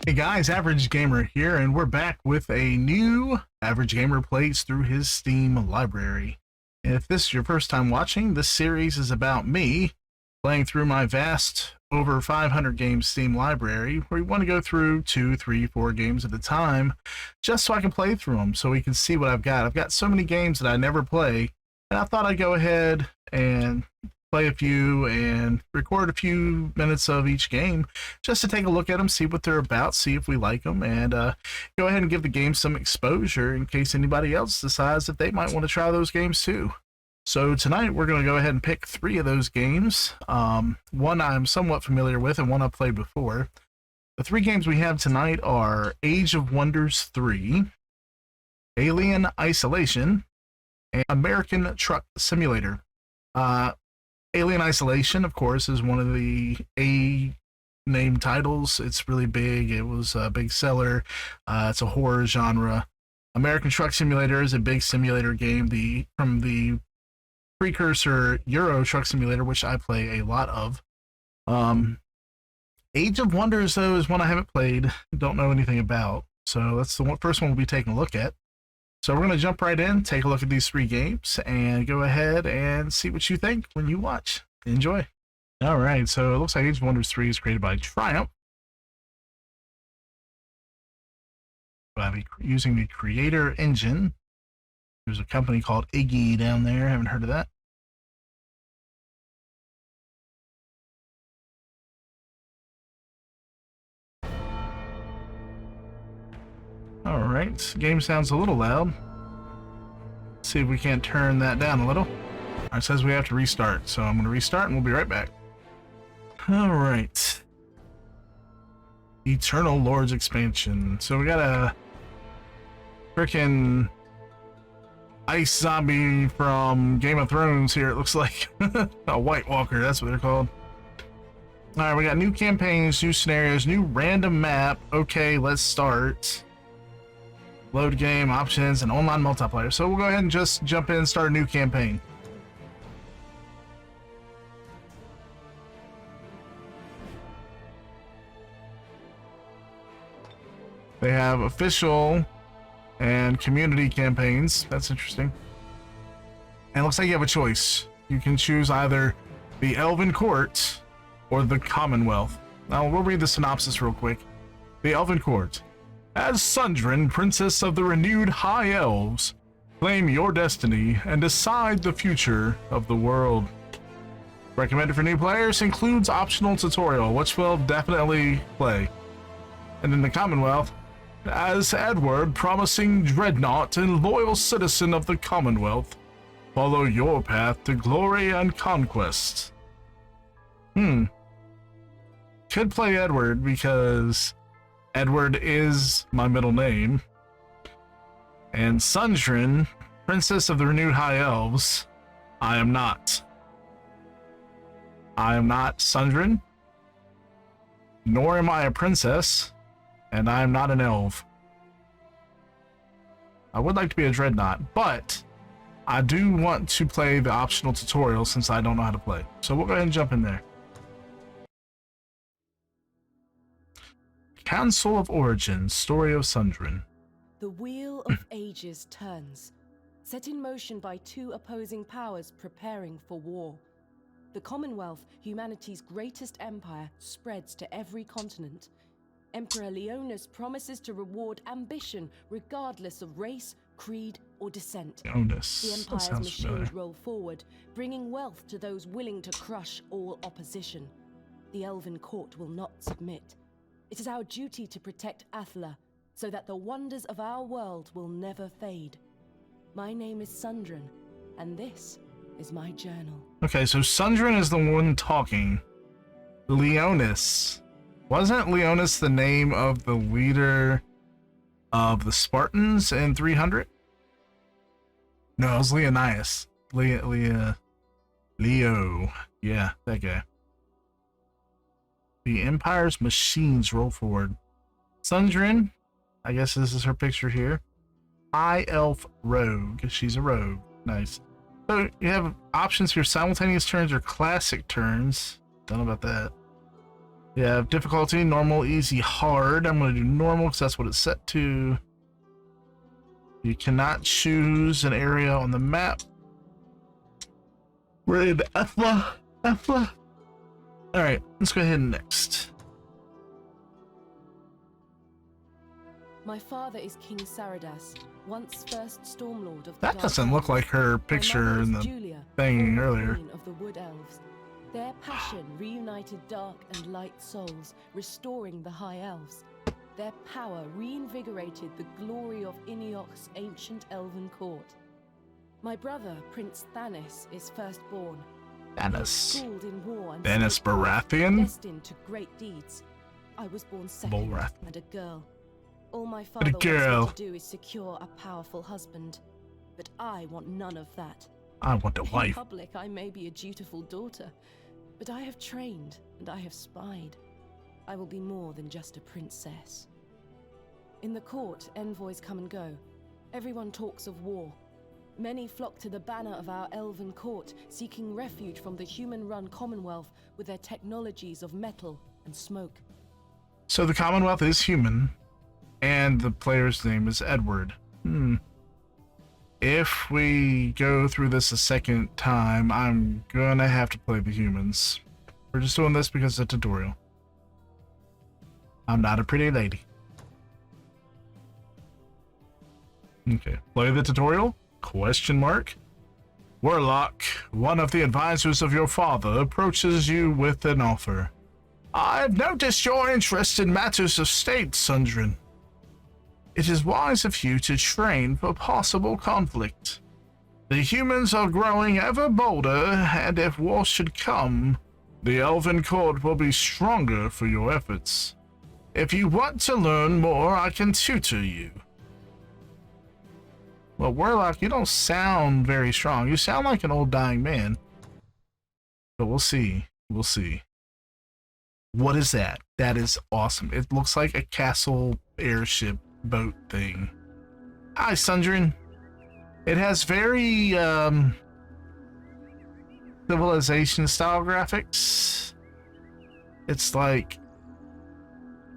Hey guys, Average Gamer here, and we're back with a new Average Gamer plays through his Steam library. If this is your first time watching, this series is about me playing through my vast, over 500 games Steam library, where we want to go through 2, 3, 4 games at a time, just so I can play through them, so we can see what I've got. I've got so many games that I never play, and I thought I'd go ahead and play a few and record a few minutes of each game just to take a look at them, see what they're about, see if we like them, and go ahead and give the game some exposure in case anybody else decides that they might want to try those games too. So tonight we're going to go ahead and pick 3 of those games. One I'm somewhat familiar with and one I've played before. The 3 games we have tonight are Age of Wonders 3, Alien Isolation, and American Truck Simulator. Alien Isolation, of course, is one of the A-named titles. It's really big. It was a big seller. It's a horror genre. American Truck Simulator is a big simulator game from the precursor Euro Truck Simulator, which I play a lot of. Age of Wonders, though, is one I haven't played, don't know anything about. So that's the first one we'll be taking a look at. So we're going to jump right in, take a look at these 3 games, and go ahead and see what you think when you watch. Enjoy. All right, so it looks like Age of Wonders 3 is created by Triumph. By using the Creator Engine. There's a company called Iggy down there. Haven't heard of that. All right, game sounds a little loud. Let's see if we can't turn that down a little. It says we have to restart, so I'm going to restart and we'll be right back. All right. Eternal Lords expansion. So we got a freaking ice zombie from Game of Thrones here, it looks like. A White Walker, that's what they're called. All right, we got new campaigns, new scenarios, new random map. Okay, let's start. Load game, options, and online multiplayer. So we'll go ahead and just jump in and start a new campaign. They have official and community campaigns. That's interesting. And it looks like you have a choice. You can choose either the Elven Court or the Commonwealth. Now we'll read the synopsis real quick. The Elven Court. As Sundren, Princess of the Renewed High Elves, claim your destiny and decide the future of the world. Recommended for new players includes optional tutorial, which we'll definitely play. And in the Commonwealth, as Edward, promising dreadnought and loyal citizen of the Commonwealth, follow your path to glory and conquest. Could play Edward because Edward is my middle name. And Sundren, Princess of the Renewed High Elves, I am not. I am not Sundren, nor am I a princess, and I am not an elf. I would like to be a dreadnought, but I do want to play the optional tutorial since I don't know how to play. So we'll go ahead and jump in there. Council of Origins, Story of Sundren. The Wheel of Ages turns, set in motion by 2 opposing powers preparing for war. The Commonwealth, humanity's greatest empire, spreads to every continent. Emperor Leonis promises to reward ambition regardless of race, creed, or descent. Leonis. The Empire's machines roll forward, bringing wealth to those willing to crush all opposition. The Elven Court will not submit. It is our duty to protect Athla, so that the wonders of our world will never fade. My name is Sundren, and this is my journal. Okay, so Sundren is the one talking. Leonis. Wasn't Leonis the name of the leader of the Spartans in 300? No, it was Leonidas. Leo. Yeah, that guy. The Empire's machines roll forward. Sundren, I guess this is her picture here. High Elf Rogue. She's a rogue. Nice. So you have options here: simultaneous turns or classic turns. Don't know about that. Yeah, difficulty, normal, easy, hard. I'm going to do normal because that's what it's set to. You cannot choose an area on the map. We're in Ethla. Alright, let's go ahead and next. My father is King Saradas, once first Stormlord of the That Dark doesn't look Elves. like her My picture mother is in the Julia, thing former earlier. Queen of the Wood Elves. Their passion reunited dark and light souls, restoring the High Elves. Their power reinvigorated the glory of Iniok's ancient elven court. My brother, Prince Thanis, is firstborn. Thanis. Schooled in war and Thanis statecraft, Baratheon? destined to great deeds. I was born second Baratheon. and a girl. All my father wants girl. me to do is secure a powerful husband. But I want none of that. I want a In wife. public, I may be a dutiful daughter, but I have trained and I have spied. I will be more than just a princess. In the court, envoys come and go. Everyone talks of war. Many flock to the banner of our elven court, seeking refuge from the human-run Commonwealth with their technologies of metal and smoke. So the Commonwealth is human, and the player's name is Edward. If we go through this a second time, I'm gonna have to play the humans. We're just doing this because it's a tutorial. I'm not a pretty lady. Okay, play the tutorial? Question mark. Warlock, one of the advisors of your father, approaches you with an offer. I've noticed your interest in matters of state, Sundrin. It is wise of you to train for possible conflict. The humans are growing ever bolder, and if war should come, the Elven Court will be stronger for your efforts. If you want to learn more, I can tutor you. Well, Warlock, you don't sound very strong. You sound like an old dying man. But we'll see. We'll see. What is that? That is awesome. It looks like a castle airship boat thing. Hi, Sundrin. It has very Civilization style graphics. It's like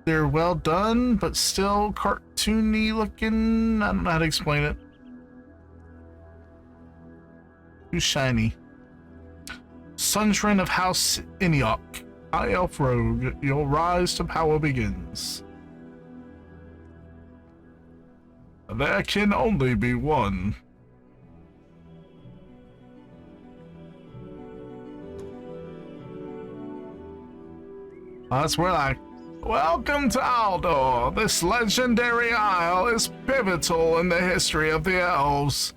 they're well done, but still cartoony looking. I don't know how to explain it. Too shiny. Sundrin of House Iniok. High Elf Rogue, your rise to power begins. There can only be one. That's where I... Welcome to Aldor. This legendary isle is pivotal in the history of the elves.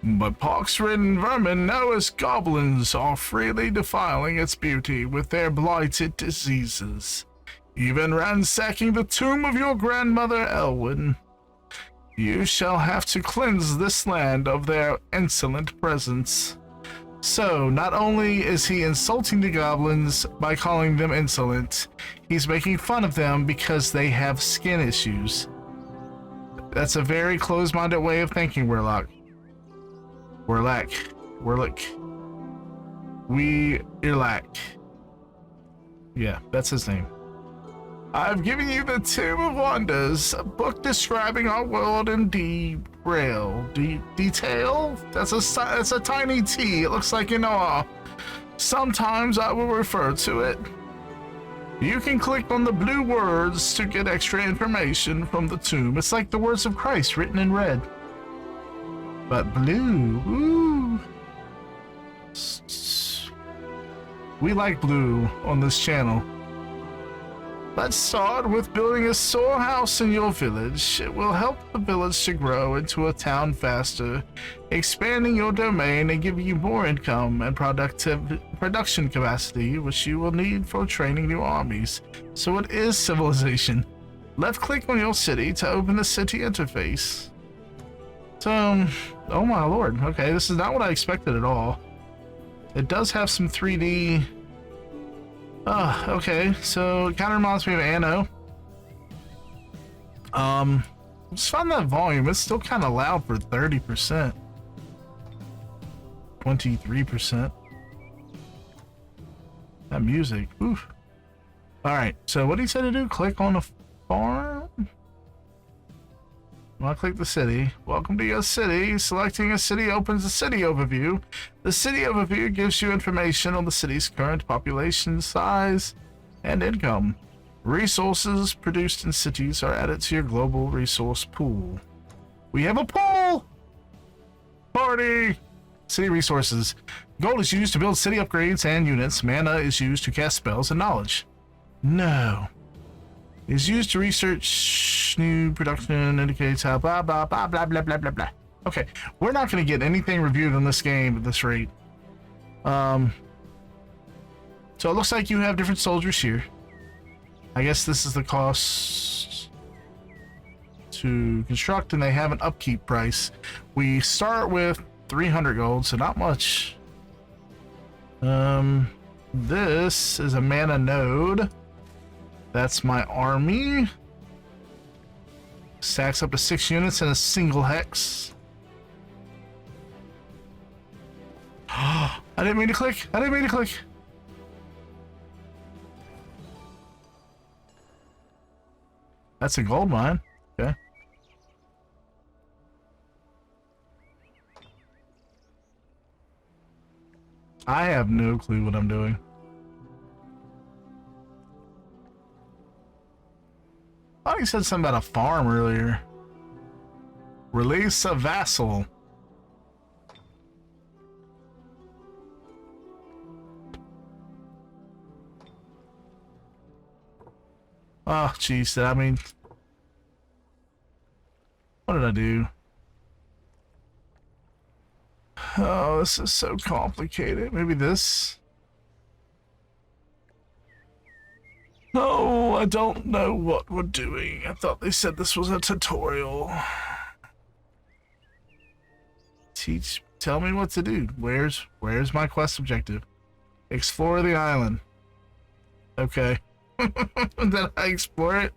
But pox-ridden vermin known as goblins are freely defiling its beauty with their blighted diseases, even ransacking the tomb of your grandmother Elwyn. You shall have to cleanse this land of their insolent presence. So, not only is he insulting the goblins by calling them insolent, he's making fun of them because they have skin issues. That's a very closed-minded way of thinking, Warlock. Warlock. Yeah, that's his name. I've given you the Tomb of Wonders, a book describing our world in detail. That's a tiny T. It looks like an R. Sometimes I will refer to it. You can click on the blue words to get extra information from the tomb. It's like the words of Christ written in red. But blue, ooh. We like blue on this channel. Let's start with building a storehouse in your village. It will help the village to grow into a town faster, expanding your domain and giving you more income and production capacity, which you will need for training new armies. So it is civilization. Left click on your city to open the city interface. So, oh my lord. Okay, this is not what I expected at all. It does have some 3D. Okay, so it kind of reminds me of Anno. Just found that volume. It's still kind of loud for 30%. 23%. That music, oof. All right, so what he said to do, click on a farm. I'll click the city. Welcome to your city. Selecting a city opens the city overview. The city overview gives you information on the city's current population size and income. Resources produced in cities are added to your global resource pool. We have a pool! Party! City resources. Gold is used to build city upgrades and units. Mana is used to cast spells and knowledge. No. Is used to research new production, indicates how blah blah blah blah blah blah blah blah. Okay, we're not going to get anything reviewed in this game at this rate. So it looks like you have different soldiers here. I guess this is the cost to construct, and they have an upkeep price. We start with 300 gold, so not much. This is a mana node. That's my army. Stacks up to 6 units in a single hex. I didn't mean to click. I didn't mean to click. That's a gold mine. Okay. I have no clue what I'm doing. I thought he said something about a farm earlier. Release a vassal. Oh, jeez. I mean, what did I do? Oh, this is so complicated. Maybe this? Oh, I don't know what we're doing. I thought they said this was a tutorial. Tell me what to do. Where's my quest objective? Explore the island. Okay. Did I explore it?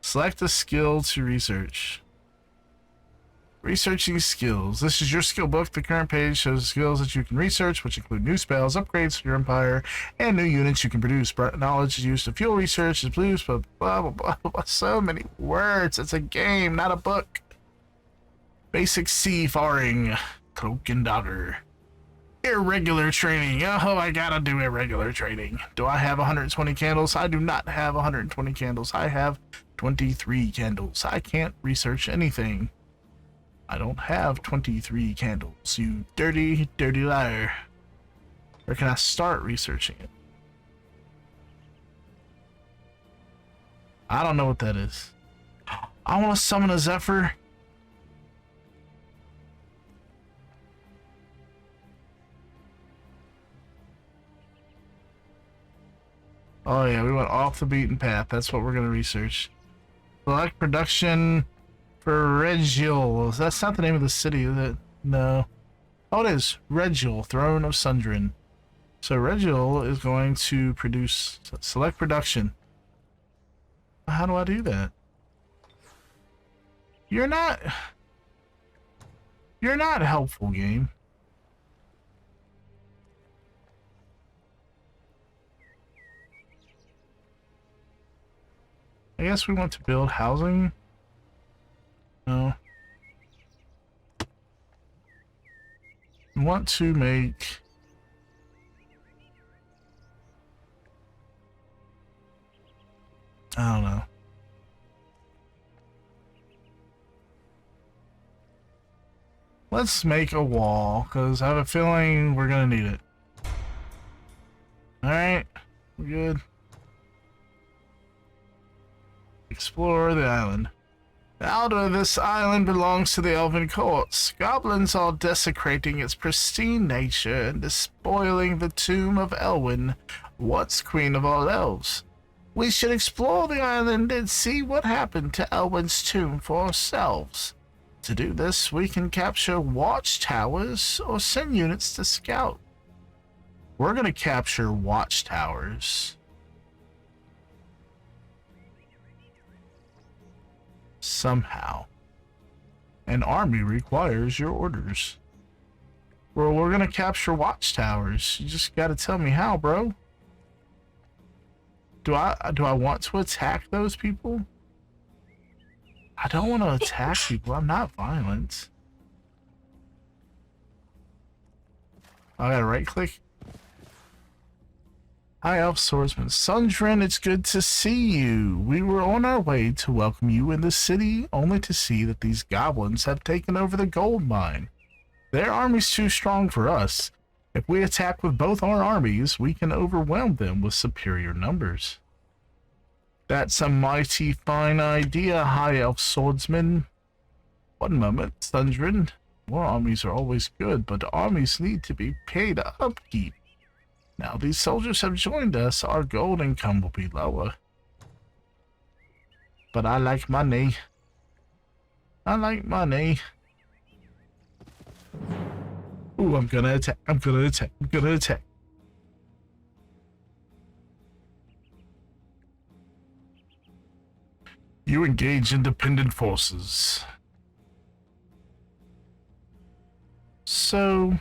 Select a skill to research. Researching skills. This is your skill book. The current page shows skills that you can research, which include new spells, upgrades to your empire, and new units you can produce. Knowledge is used to fuel research, is blues, blah, blah, blah, blah, blah. So many words. It's a game, not a book. Basic seafaring. Cloak and dagger. Irregular training. Oh, I gotta do irregular training. Do I have 120 candles? I do not have 120 candles. I have 23 candles. I can't research anything. I don't have 23 candles, you dirty, dirty liar. Or can I start researching it? I don't know what that is. I want to summon a Zephyr. Oh yeah, we went off the beaten path. That's what we're going to research. Select production for Regiel. That's not the name of the city, is it? No. Oh, it is. Regiel, Throne of Sundren. So Regiel is going to produce... Select production. How do I do that? You're not helpful, game. I guess we want to build housing. No. We want to make... I don't know. Let's make a wall, because I have a feeling we're going to need it. Alright, we're good. Explore the island. Out this island belongs to the Elven Courts. Goblins are desecrating its pristine nature and despoiling the tomb of Elwyn, once queen of all elves. We should explore the island and see what happened to Elwyn's tomb for ourselves. To do this, we can capture watchtowers or send units to scout. We're going to capture watchtowers. Somehow. An army requires your orders. Well, we're gonna capture watchtowers. You just gotta tell me how, bro. Do I want to attack those people? I don't want to attack people. I'm not violent. I gotta right click. Hi, Elf Swordsman. Sundren, it's good to see you. We were on our way to welcome you in the city, only to see that these goblins have taken over the gold mine. Their army's too strong for us. If we attack with both our armies, we can overwhelm them with superior numbers. That's a mighty fine idea, High Elf Swordsman. One moment, Sundren. More armies are always good, but armies need to be paid upkeep. Now these soldiers have joined us, our gold income will be lower. But I like money. I like money. Ooh, I'm gonna attack. I'm gonna attack. I'm gonna attack. You engage independent forces. So...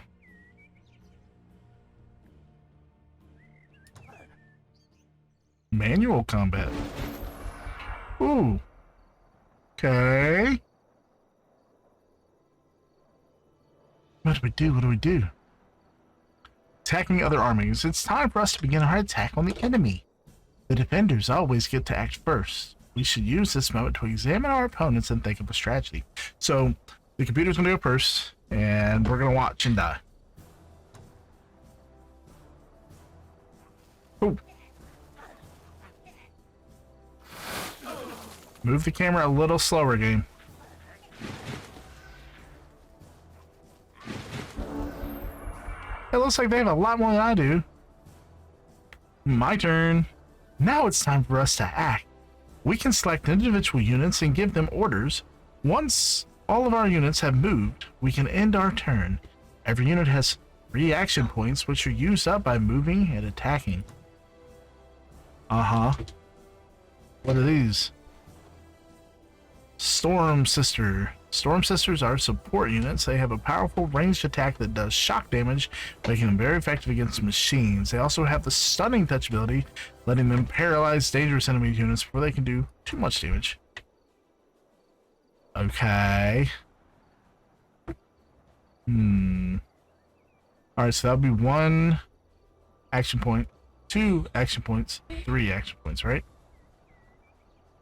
manual combat. Ooh. Okay. What do we do? What do we do? Attacking other armies. It's time for us to begin our attack on the enemy. The defenders always get to act first. We should use this moment to examine our opponents and think of a strategy. So, the computer's gonna go first, and we're gonna watch and die. Ooh. Move the camera a little slower, game. It looks like they have a lot more than I do. My turn. Now it's time for us to act. We can select individual units and give them orders. Once all of our units have moved, we can end our turn. Every unit has 3 action points, which are used up by moving and attacking. Uh-huh. What are these? Storm Sister. Storm Sisters are support units. They have a powerful ranged attack that does shock damage, making them very effective against machines. They also have the stunning touch ability, letting them paralyze dangerous enemy units before they can do too much damage. Okay. Alright, so that'll be 1 action point, 2 action points, 3 action points, right?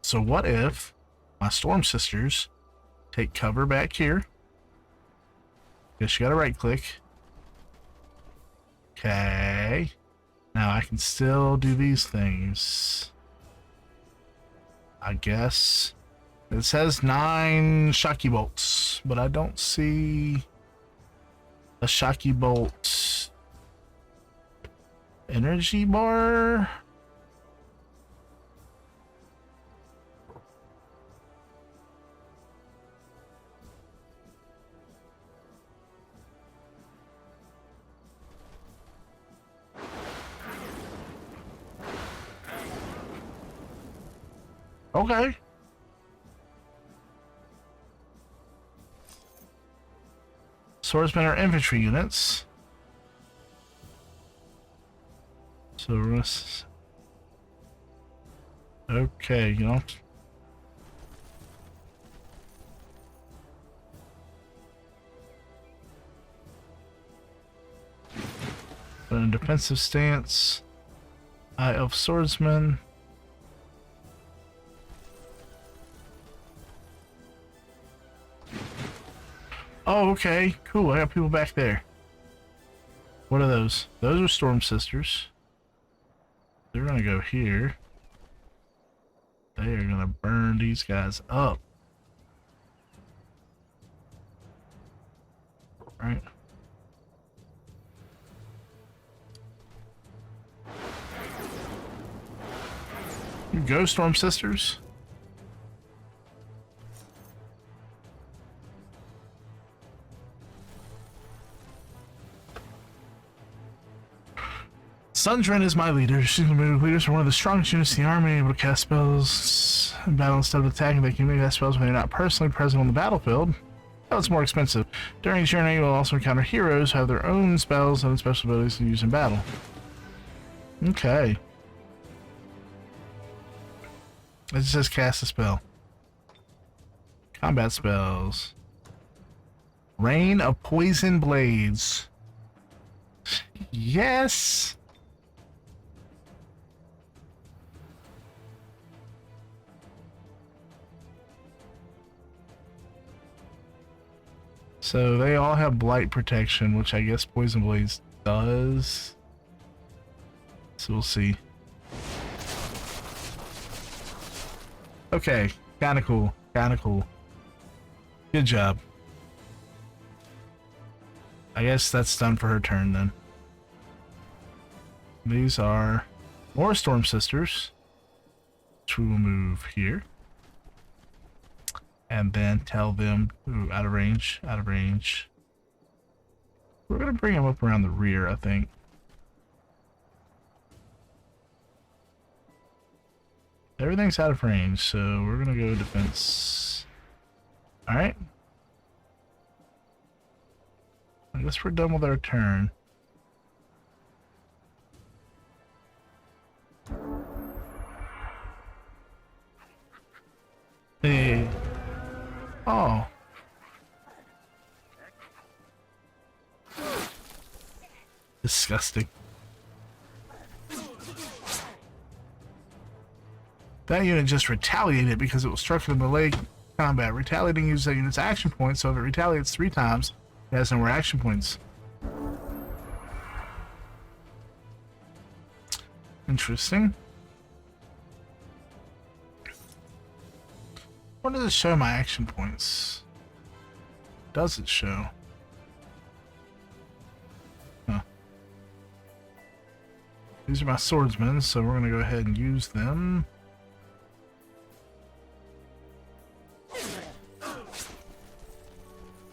So what if my Storm Sisters take cover back here? Guess you gotta right click. Okay. Now I can still do these things. I guess. It says 9 Shocky Bolts, but I don't see a Shocky Bolt energy bar. Okay. Swordsmen are infantry units. So okay, you know. But in a defensive stance, High Elf Swordsman. Oh, okay, cool. I got people back there. What are those? Those are Storm Sisters. They're gonna go here. They are gonna burn these guys up. Right. You go, Storm Sisters. Sundren is my leader. She's the move. Leaders are one of the strongest units in the army, able to cast spells in battle instead of attacking. They can make that spells when they're not personally present on the battlefield. Oh, it's more expensive. During each journey, you will also encounter heroes who have their own spells and special abilities to use in battle. Okay. Let's just cast a spell. Combat spells. Rain of Poison Blades. Yes! So they all have blight protection, which I guess Poison Blades does. So we'll see. Okay, kinda cool. Kinda cool. Good job. I guess that's done for her turn then. These are more Storm Sisters, which we will move here. And then tell them, ooh, out of range, out of range. We're gonna bring them up around the rear, I think. Everything's out of range, so we're gonna go defense. Alright. I guess we're done with our turn. Hey. Oh. Disgusting. That unit just retaliated because it was struck in melee combat. Retaliating uses that unit's action points, so if it retaliates 3 times, it has no more action points. Interesting. What does it show my action points? Does it show? Huh. These are my swordsmen, so we're gonna go ahead and use them.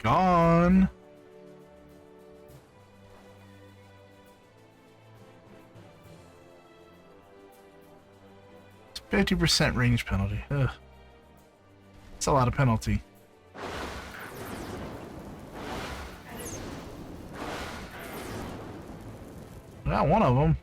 Gone. 50% range penalty. Ugh. That's a lot of penalty. Not one of them.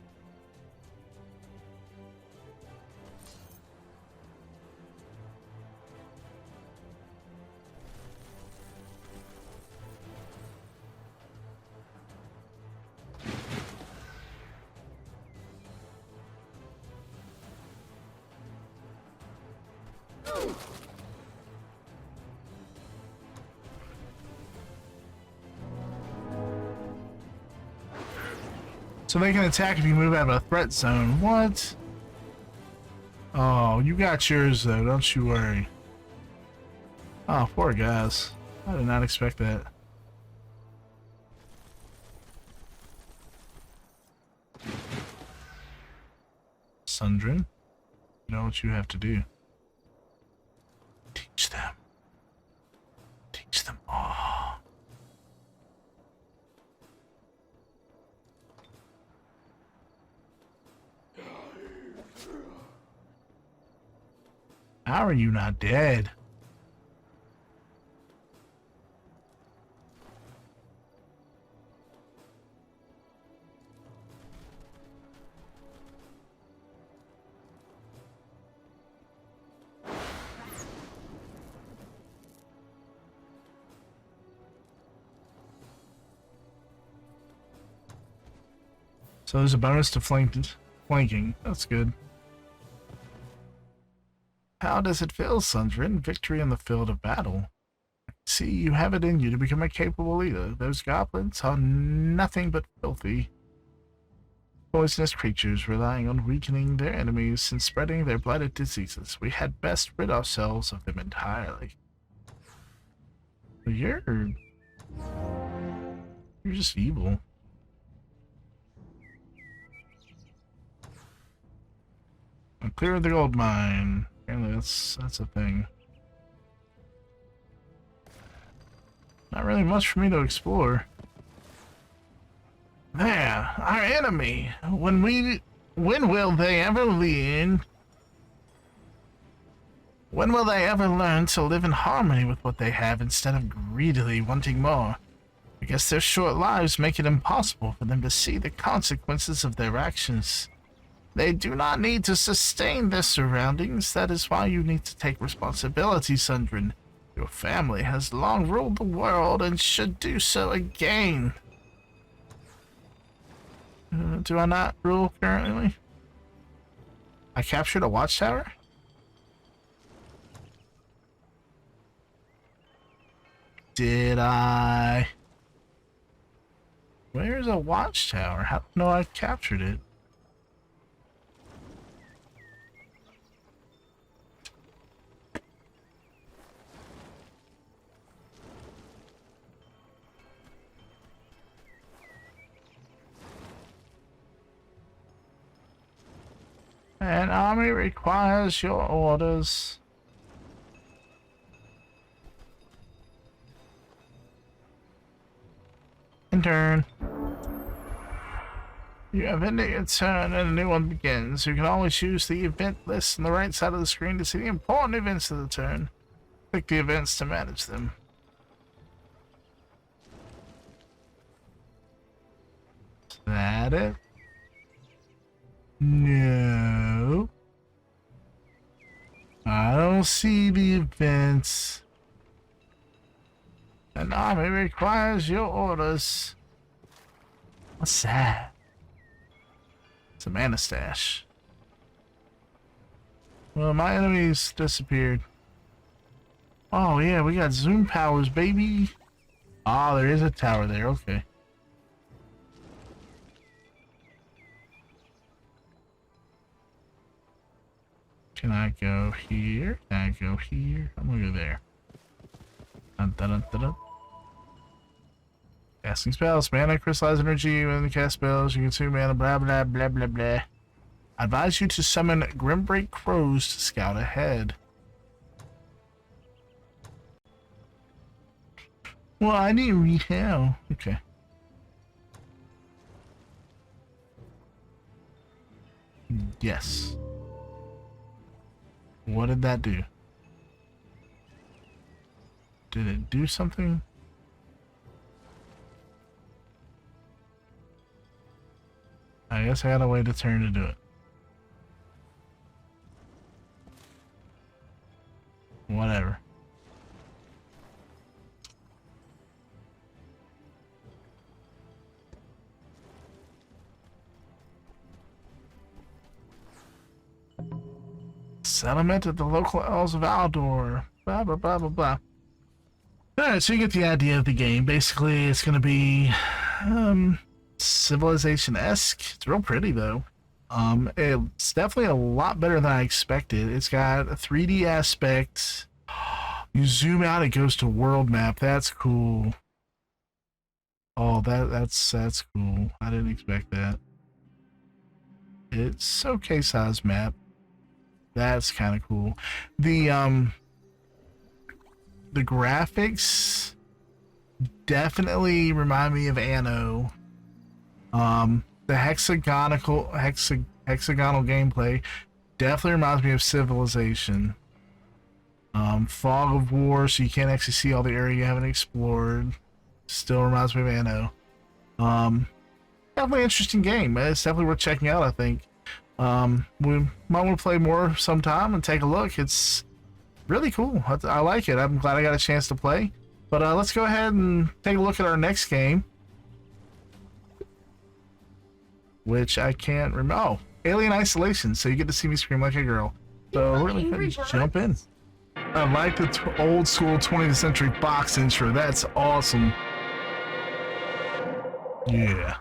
So they can attack if you move out of a threat zone. What? Oh, you got yours though, don't you worry. Oh, poor guys. I did not expect that. Sundrin, you know what you have to do. Teach them. Teach them all. How are you not dead? So there's a bonus to flanking. That's good. How does it feel, Sundrin? Victory in the field of battle. See, you have it in you to become a capable leader. Those goblins are nothing but filthy, poisonous creatures relying on weakening their enemies and spreading their blighted diseases. We had best rid ourselves of them entirely. You're just evil. Clear the gold mine. Apparently that's a thing. Not really much for me to explore. There, our enemy. When will they ever learn? When will they ever learn to live in harmony with what they have instead of greedily wanting more? I guess their short lives make it impossible for them to see the consequences of their actions. They do not need to sustain their surroundings. That is why you need to take responsibility, Sundrin. Your family has long ruled the world and should do so again. Do I not rule currently? I captured a watchtower? Did I? Where's a watchtower? How do I know I captured it? An army requires your orders. In turn. You have ended your turn and a new one begins. You can always use the event list on the right side of the screen to see the important events of the turn. Click the events to manage them. Is that it? No. I don't see the events. An army requires your orders. What's that? It's a mana stash. Well, my enemies disappeared. Oh yeah, we got zoom powers, baby. Ah, there is a tower there, okay. Can I go here? Can I go here? I'm gonna go there. Dun, dun, dun, dun, dun. Casting spells, mana, crystallized energy. When you cast spells, you consume mana, blah, blah, blah, blah, blah. I advise you to summon Grimbreak Crows to scout ahead. Well, I need to read how. Okay. Yes. What did that do? Did it do something? I guess I gotta wait a turn to do it. Whatever. Settlement at the local Elves of Aldor. Blah, blah, blah, blah, blah. Alright, so you get the idea of the game. Basically, it's going to be Civilization-esque. It's real pretty, though. It's definitely a lot better than I expected. It's got a 3D aspect. You zoom out, it goes to world map. That's cool. Oh, that's cool. I didn't expect that. It's okay size map. That's kind of cool. The graphics definitely remind me of Anno. The hexagonal gameplay definitely reminds me of Civilization. Fog of War, so you can't actually see all the area you haven't explored. Still reminds me of Anno. Definitely an interesting game. It's definitely worth checking out, I think. We might want to play more sometime and take a look. It's really cool. I like it. I'm glad I got a chance to play. But let's go ahead and take a look at our next game, which I can't remember. Oh, Alien Isolation. So you get to see me scream like a girl. So we're gonna jump in. I like the old school 20th century box intro. That's awesome. Yeah.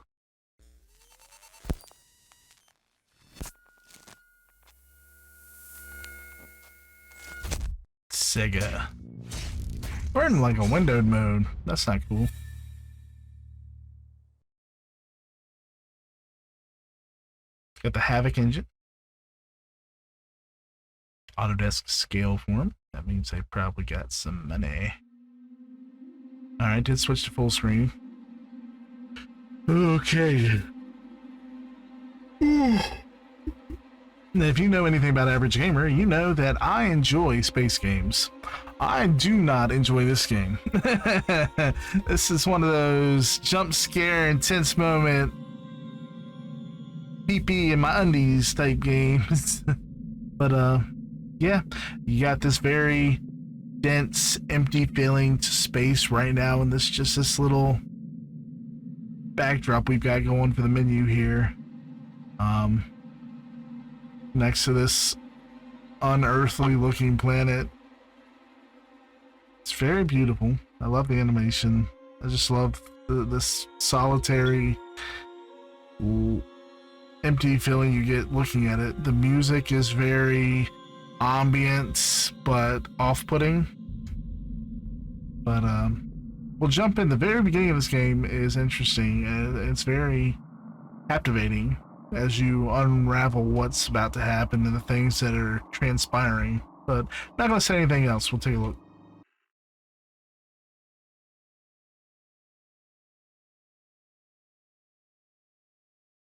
Sega. We're in like a windowed mode. That's not cool. Got the Havoc engine. Autodesk scale form. That means they probably got some money. Alright, did switch to full screen. Okay. Now, if you know anything about Average Gamer, you know that I enjoy space games. I do not enjoy this game. This is one of those jump scare, intense moment. pee in my undies type games. But yeah, you got this very dense, empty feeling to space right now, and this little backdrop we've got going for the menu here. Next to this unearthly looking planet. It's very beautiful. I love the animation. I just love this solitary, empty feeling you get looking at it. The music is very ambient but off-putting. But we'll jump in. The very beginning of this game is interesting, and it's very captivating as you unravel what's about to happen and the things that are transpiring. But not gonna say anything else. We'll take a look.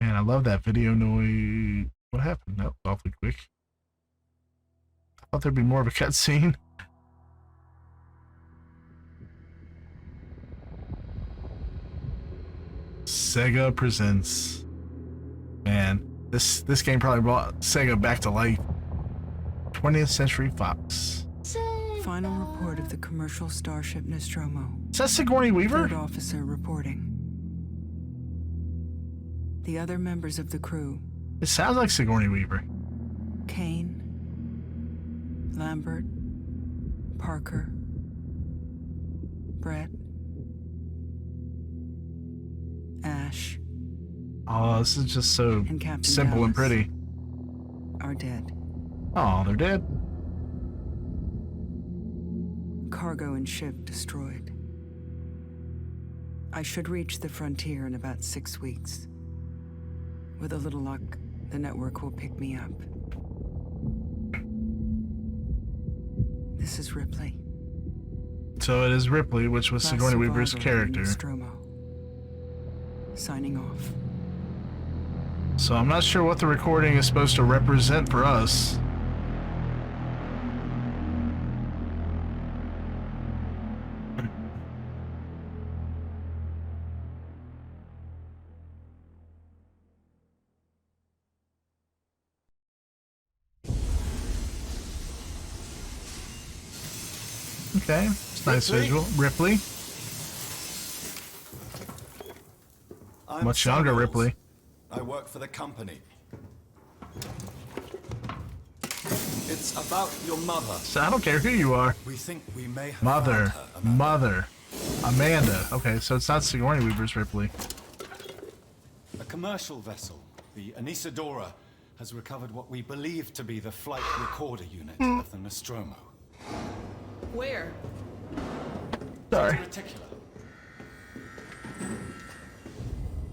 And I love that video noise. What happened? That was awfully quick. I thought there'd be more of a cutscene. Sega presents. Man, this game probably brought Sega back to life. 20th Century Fox. Final report of the commercial starship Nostromo. Is that Sigourney Weaver? Third officer reporting. The other members of the crew: It sounds like Sigourney Weaver. Kane, Lambert, Parker, Brett, Ash, Oh, this is just so and Captain simple and Dallas pretty. are dead. Oh, they're dead. Cargo and ship destroyed. I should reach the frontier in about 6 weeks. With a little luck, the network will pick me up. This is Ripley. So it is Ripley, which was Last Sigourney Weaver's survivor of character. Nostromo. Signing off. So I'm not sure what the recording is supposed to represent for us. Okay, it's nice Ripley? visual. Ripley. I'm Much younger Samuels. Ripley. I work for the company. It's about your mother. So I don't care who you are. We think we may have Mother. found her, Amanda. Mother. Amanda. Okay, so it's not Sigourney Weaver's Ripley. A commercial vessel, the Anisadora, has recovered what we believe to be the flight recorder unit of the Nostromo. Where? Sorry. Reticular.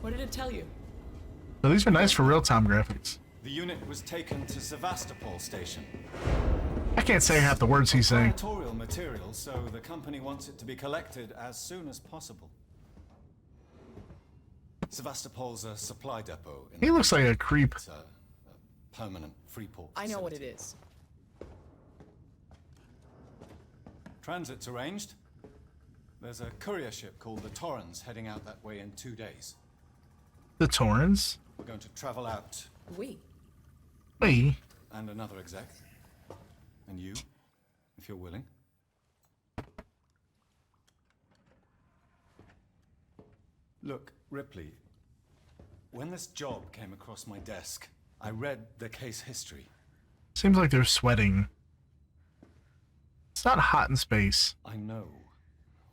What did it tell you? So these are nice for real-time graphics. The unit was taken to Sevastopol station. I can't say half the words he's saying. Proprietarial material, so the company wants it to be collected as soon as possible. Sevastopol's a supply depot. He looks like a creep. It's a permanent free port. I know what it facility. is. Transit's arranged. There's a courier ship called the Torrens heading out that way in 2 days. The Torrens. We're going to travel out, We. Wait. and another exec. And you, if you're willing. Look, Ripley, when this job came across my desk, I read the case history. Seems like they're sweating. It's not hot in space. I know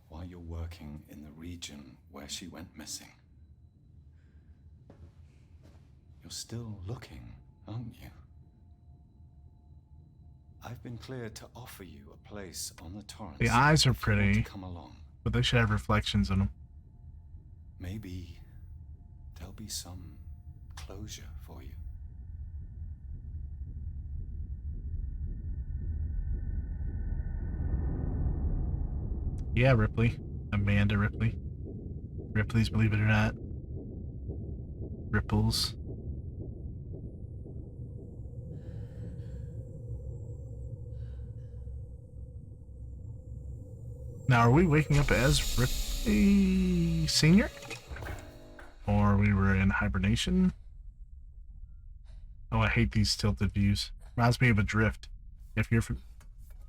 why you're working in the region where she went missing. You're still looking, aren't you? I've been cleared to offer you a place on the Torrens. The eyes are if you want to pretty, come along. but they should have reflections in them. Maybe there'll be some closure for you. Yeah, Ripley. Amanda Ripley. Ripley's, believe it or not. Ripples. Now, are we waking up as Ripley Sr.? Or we were in hibernation? Oh, I hate these tilted views. Reminds me of Adrift. If you're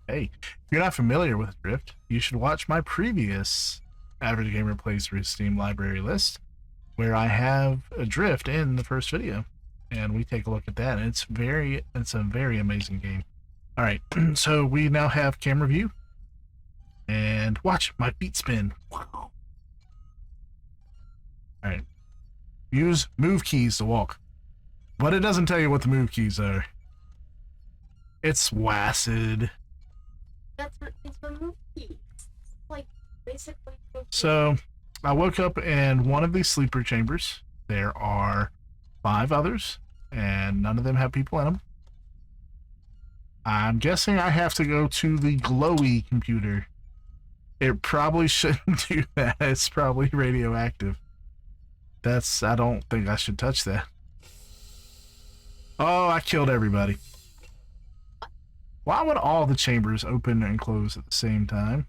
Hey, if you're not familiar with Adrift, you should watch my previous Average Gamer Playthrough Steam library list, where I have Adrift in the first video, and we take a look at that. And it's a very amazing game. All right, so we now have camera view, and watch my feet spin. Wow. All right, use move keys to walk, but it doesn't tell you what the move keys are. It's WASD. That's what it's for move keys. Like basically. So I woke up in one of these sleeper chambers. There are 5 others, and none of them have people in them. I'm guessing I have to go to the glowy computer. It probably shouldn't do that. It's probably radioactive. I don't think I should touch that. Oh, I killed everybody. Why would all the chambers open and close at the same time?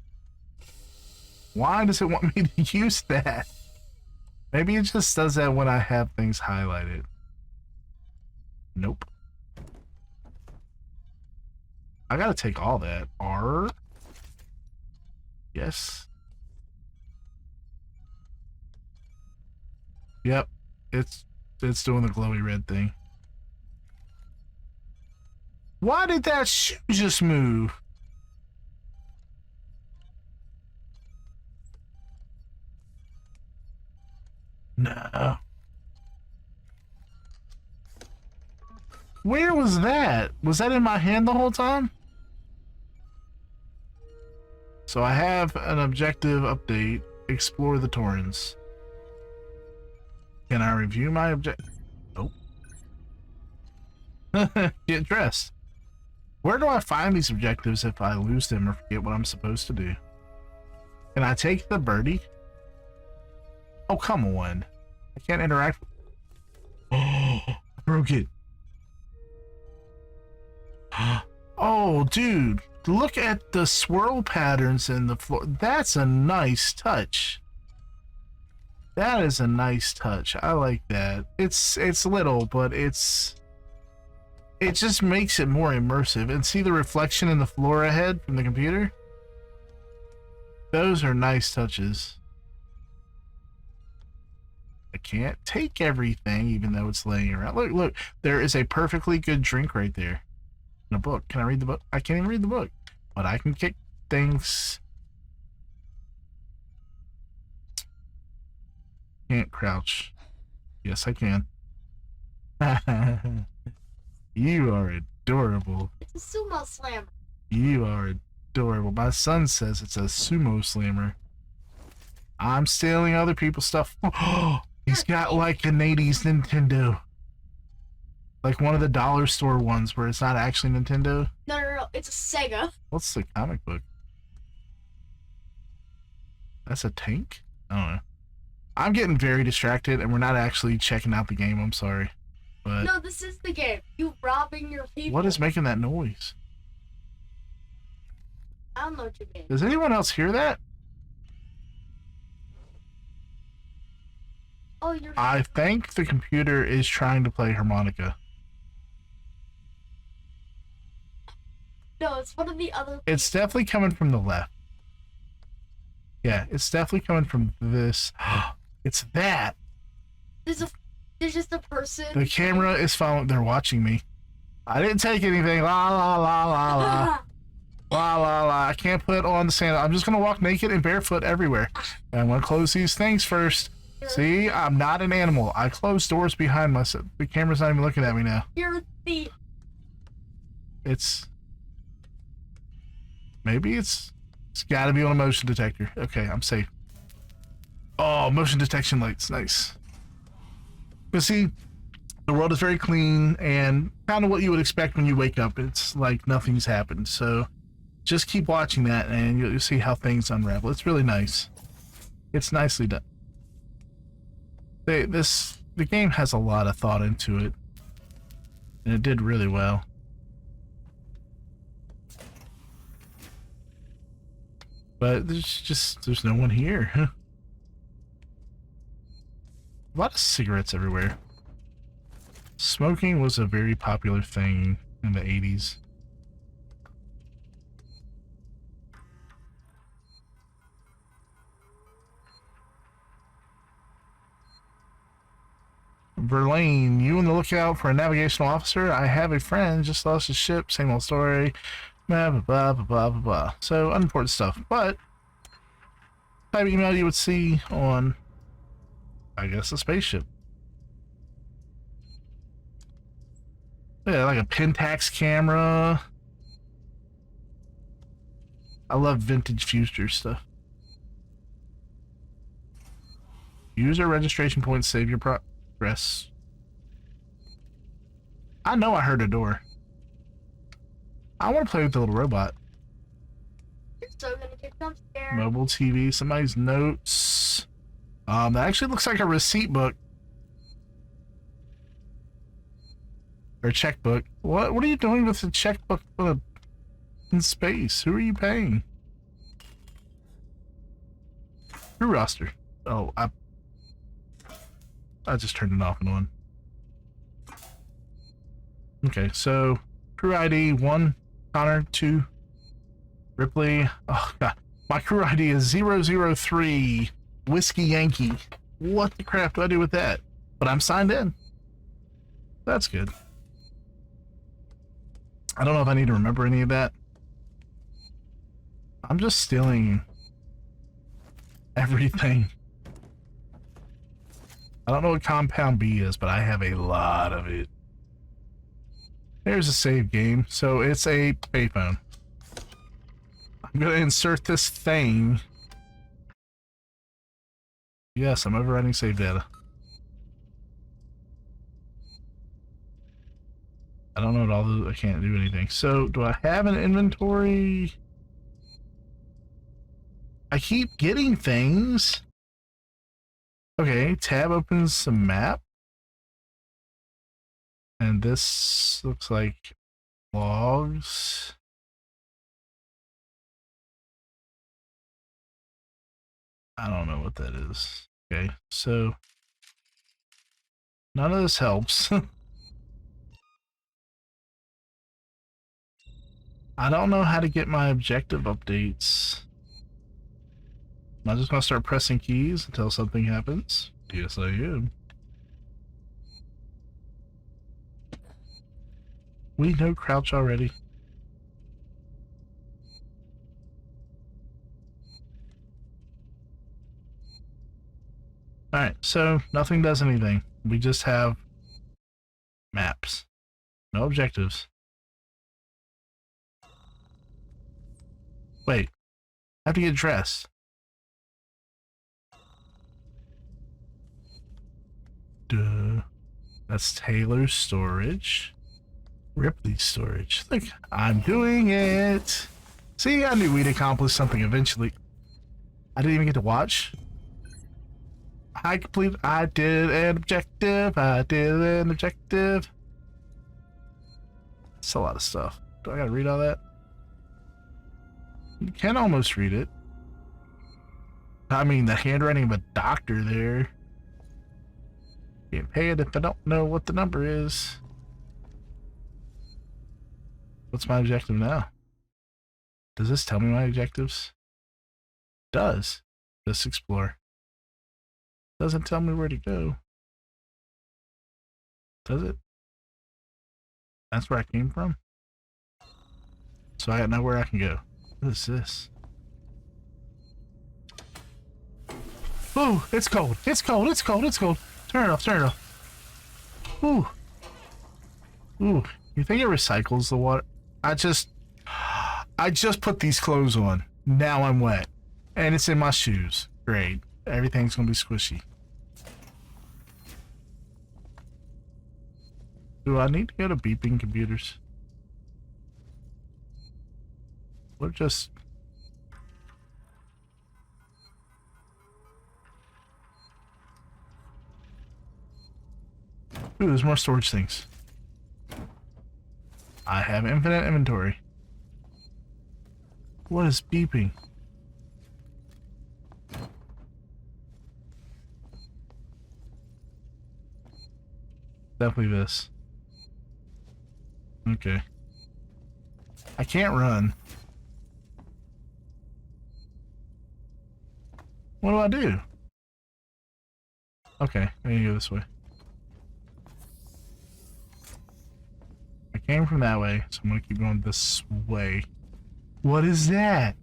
Why does it want me to use that? Maybe it just does that when I have things highlighted. Nope. I gotta take all that. R. Yes. Yep. It's doing the glowy red thing. Why did that shoe just move? No. Where was that? Was that in my hand the whole time? So I have an objective update. Explore the Torrens. Can I review my objective? Nope. Get dressed. Where do I find these objectives if I lose them or forget what I'm supposed to do? Can I take the birdie? Oh, come on. I can't interact. Oh, I broke it. Oh, dude. Look at the swirl patterns in the floor. That's a nice touch. That is a nice touch. I like that. It's little, but it just makes it more immersive. And see the reflection in the floor ahead from the computer? Those are nice touches. I can't take everything, even though it's laying around. Look, there is a perfectly good drink right there. In a book. Can I read the book? I can't even read the book. But I can kick things. Can't crouch. Yes, I can. You are adorable. It's a sumo slammer. You are adorable. My son says it's a sumo slammer. I'm stealing other people's stuff. He's got like an 80s Nintendo. Like one of the dollar store ones where it's not actually Nintendo. No. It's a Sega. What's the comic book? That's a tank? I don't know. I'm getting very distracted and we're not actually checking out the game. I'm sorry. But No, this is the game. You robbing your people. what is making that noise? I don't know what you mean. Does anyone else hear that? Oh, you're. I think the computer is trying to play harmonica. No, it's one of the other. It's definitely coming from the left. Yeah, it's definitely coming from this. It's that. There's just a person. The camera is following. They're watching me. I didn't take anything. La la la la la. La la la. I can't put on the sand. I'm just gonna walk naked and barefoot everywhere. And I'm gonna close these things first. See, I'm not an animal. I close doors behind myself. The camera's not even looking at me now. You're a thief. Maybe it's gotta be on a motion detector. Okay, I'm safe. Oh, motion detection lights. Nice. But see, the world is very clean and kind of what you would expect when you wake up. It's like nothing's happened. So just keep watching that and you'll see how things unravel. It's really nice. It's nicely done. The game has a lot of thought into it. And it did really well. But there's no one here. A lot of cigarettes everywhere. Smoking was a very popular thing in the 80s. Verlaine, you in the lookout for a navigational officer? I have a friend, just lost his ship, same old story. Blah, blah, blah, blah, blah, blah, blah. So, unimportant stuff. But, type of email you would see on, I guess, a spaceship. Yeah, like a Pentax camera. I love vintage future stuff. User registration points save your progress. I know I heard a door. I want to play with the little robot. It's still gonna get jump scared. Mobile TV, somebody's notes. That actually looks like a receipt book. Or checkbook. What are you doing with the checkbook in space? Who are you paying? Crew roster. Oh, I just turned it off and on. Okay, so crew ID 1, Connor, 2, Ripley. Oh god. My crew ID is 003 Whiskey Yankee. What the crap do I do with that? But I'm signed in. That's good. I don't know if I need to remember any of that. I'm just stealing everything. I don't know what Compound B is, but I have a lot of it. There's a save game. So it's a payphone. I'm going to insert this thing. Yes, I'm overriding save data. I don't know what all those, I can't do anything. So, do I have an inventory? I keep getting things. Okay, tab opens the map. And this looks like logs. I don't know what that is. Okay, so none of this helps. I don't know how to get my objective updates. Am I just gonna start pressing keys until something happens? Yes, I am. We know crouch already. Alright, so nothing does anything. We just have maps. No objectives. Wait. I have to get dressed. Duh. That's Taylor's storage. Ripley's storage. Look, I'm doing it. See, I knew we'd accomplish something eventually. I didn't even get to watch. I did an objective. I did an objective. It's a lot of stuff. Do I gotta read all that? You can almost read it. I mean, the handwriting of a doctor there. Can't pay it if I don't know what the number is. What's my objective now? Does this tell me my objectives? It does. Just explore. Doesn't tell me where to go. Does it? That's where I came from? So I know where I can go. What is this? Oh, it's cold. It's cold. It's cold. It's cold. Turn it off. Turn it off. Ooh. Ooh. You think it recycles the water? I just put these clothes on. Now I'm wet. And it's in my shoes. Great. Everything's gonna be squishy. Do I need to go to beeping computers? We're just... Ooh, there's more storage things. I have infinite inventory. What is beeping? Definitely this. Okay. I can't run. What do I do? Okay, I need to go this way. I came from that way, so I'm gonna keep going this way. What is that?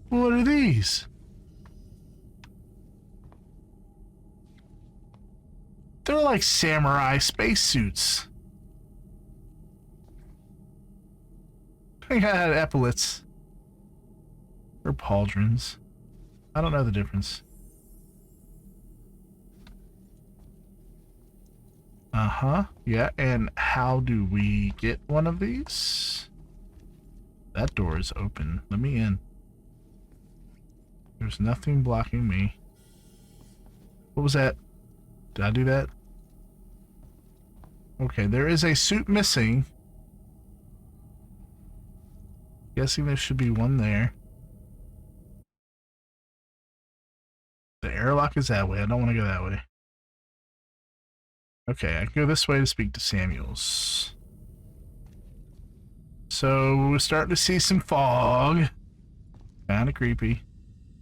What are these? They're like samurai spacesuits. I got epaulets. Or pauldrons. I don't know the difference. Uh-huh. Yeah, and how do we get one of these? That door is open. Let me in. There's nothing blocking me. What was that? Did I do that? Okay, there is a suit missing. Guessing there should be one there. The airlock is that way. I don't want to go that way. Okay, I can go this way to speak to Samuels. So, we're starting to see some fog. Kinda creepy.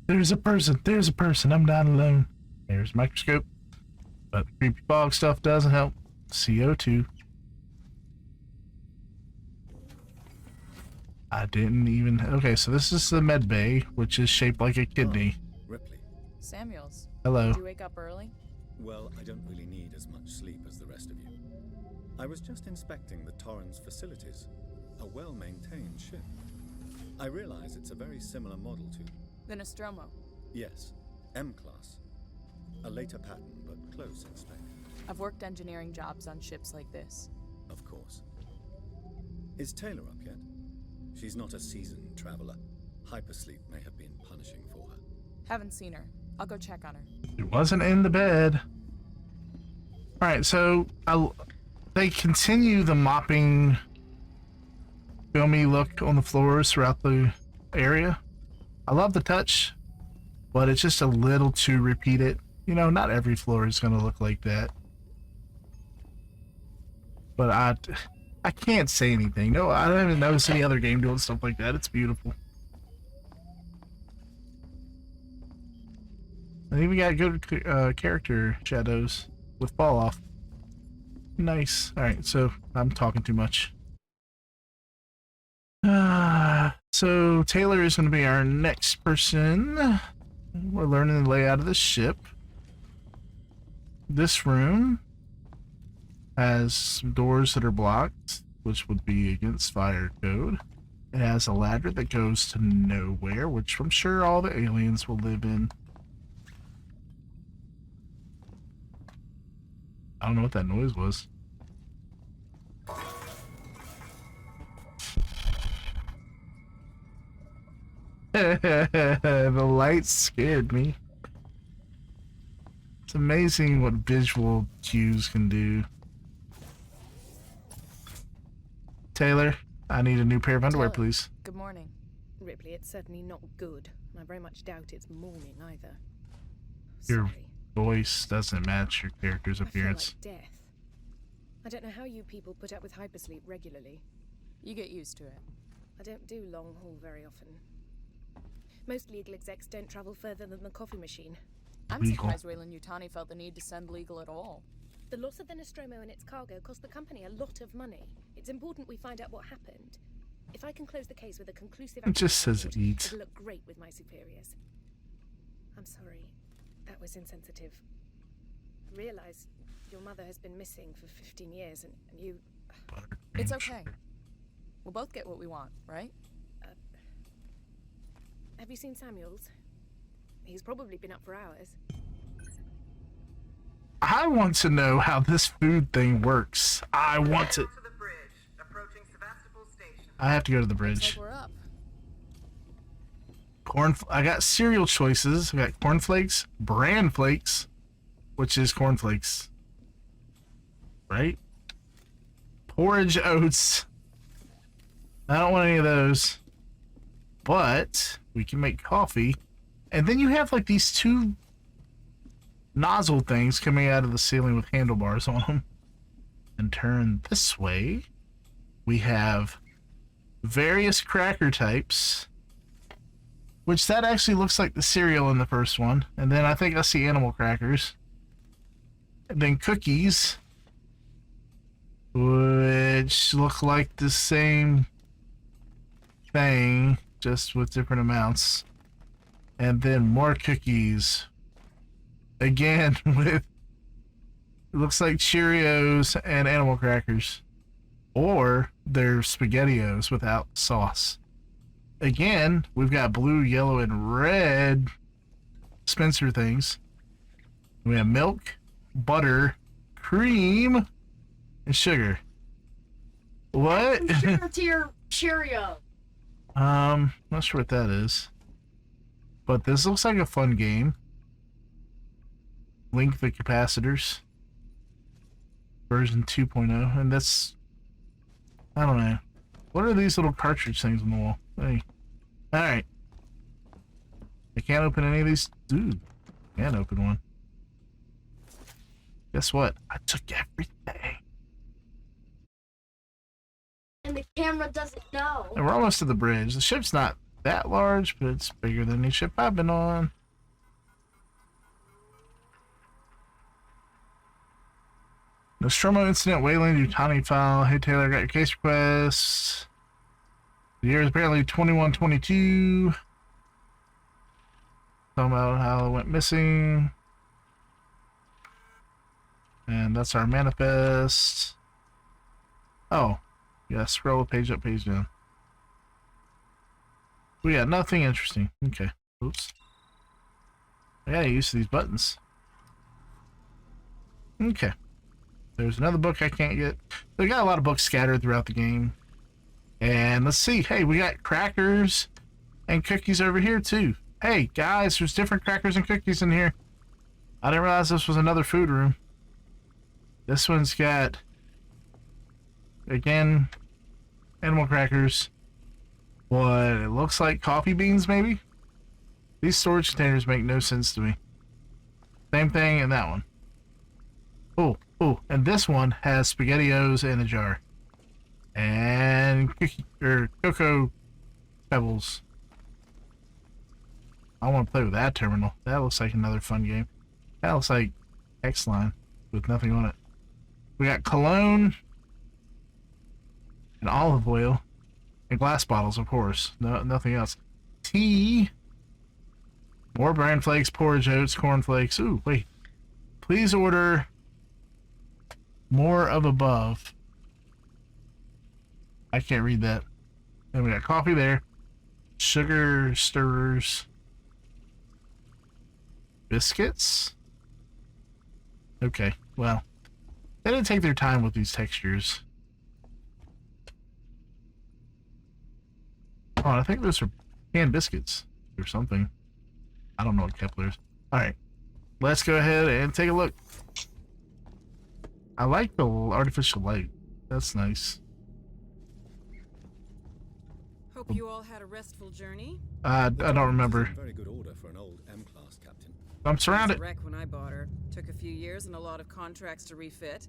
There's a person. There's a person. I'm not alone. There's a microscope. But the creepy fog stuff doesn't help. CO2. I didn't even... Okay, so this is the med bay, which is shaped like a kidney. Ripley. Samuels. Hello. Did you wake up early? Well, I don't really need as much sleep as the rest of you. I was just inspecting the Torrens facilities. A well-maintained ship. I realize it's a very similar model to... The Nostromo. Yes, M-Class. A later pattern, but close in spec. I've worked engineering jobs on ships like this. Of course. Is Taylor up yet? She's not a seasoned traveler. Hypersleep may have been punishing for her. Haven't seen her. I'll go check on her. It wasn't in the bed. Alright, so they continue the mopping, filmy look on the floors throughout the area. I love the touch, but it's just a little too repeated. You know, not every floor is going to look like that. But I can't say anything. No, I haven't noticed any other game doing stuff like that. It's beautiful. I think we got good character shadows with fall off. Nice. Alright, so I'm talking too much. So Taylor is going to be our next person. We're learning the layout of the ship. This room has some doors that are blocked, which would be against fire code. It has a ladder that goes to nowhere, which I'm sure all the aliens will live in. I don't know what that noise was. The lights scared me. It's amazing what visual cues can do. Taylor, I need a new pair of underwear, Taylor. please. Good morning. Ripley, it's certainly not good, and I very much doubt it's morning either. Your Sorry. voice doesn't match your character's I feel appearance. like death. I don't know how you people put up with hypersleep regularly. You get used to it. I don't do long haul very often. Most legal execs don't travel further than the coffee machine. I'm Legal. surprised Weyland-Yutani felt the need to send legal at all. The loss of the Nostromo and its cargo cost the company a lot of money. It's important we find out what happened. If I can close the case with a conclusive It just says report, eat. it'll look great with my superiors. I'm sorry. That was insensitive. I realize your mother has been missing for 15 years and you... It's okay. We'll both get what we want, right? Have you seen Samuels? He's probably been up for hours. I want to know how this food thing works. I want to... To the bridge, approaching Sevastopol Station. I have to go to the Looks bridge. like we're up. I got cereal choices. I got cornflakes, bran flakes, which is cornflakes, right? Porridge oats. I don't want any of those, but we can make coffee. And then you have like these two nozzle things coming out of the ceiling with handlebars on them. And turn this way, we have various cracker types, which that actually looks like the cereal in the first one. And then I think I see animal crackers. And then cookies, which look like the same thing, just with different amounts. And then more cookies. Again, with, it looks like Cheerios and animal crackers. Or they're SpaghettiOs without sauce. Again, we've got blue, yellow, and red Spencer things. We have milk, butter, cream, and sugar. What? Sugar tier Cheerio. Not sure what that is. But this looks like a fun game. Link the capacitors. Version 2.0. And that's... I don't know. What are these little cartridge things on the wall? Hey. Alright. I can't open any of these. Dude. Can't open one. Guess what? I took everything. And the camera doesn't know. And we're almost to the bridge. The ship's not that large, but it's bigger than any ship I've been on. Nostromo incident, Wayland, Utani file. Hey Taylor, got your case request. The year is apparently 2122. Talking about how it went missing. And that's our manifest. Oh. Yeah, scroll page up, page down. We got nothing interesting. Okay. Oops. I gotta use these buttons. Okay. There's another book I can't get. They got a lot of books scattered throughout the game. And let's see. Hey, we got crackers and cookies over here too. Hey, guys, there's different crackers and cookies in here. I didn't realize this was another food room. This one's got... Again, animal crackers. What it looks like coffee beans, maybe? These storage containers make no sense to me. Same thing in that one. Oh, and this one has SpaghettiOs in a jar. And cocoa pebbles. I want to play with that terminal. That looks like another fun game. That looks like X-Line with nothing on it. We got cologne. And olive oil. And glass bottles, of course. No, nothing else. Tea. More bran flakes, porridge oats, corn flakes. Ooh, wait. Please order more of above. I can't read that. And we got coffee there. Sugar stirrers. Biscuits. Okay, well. They didn't take their time with these textures. Oh, I think those are canned biscuits or something. I don't know what Kepler is. Alright. Let's go ahead and take a look. I like the artificial light. That's nice. Hope you all had a restful journey. I don't remember. Very good order for an old M-class captain. I'm surrounded. Wreck when I bought her. Took a few years and a lot of contracts to refit.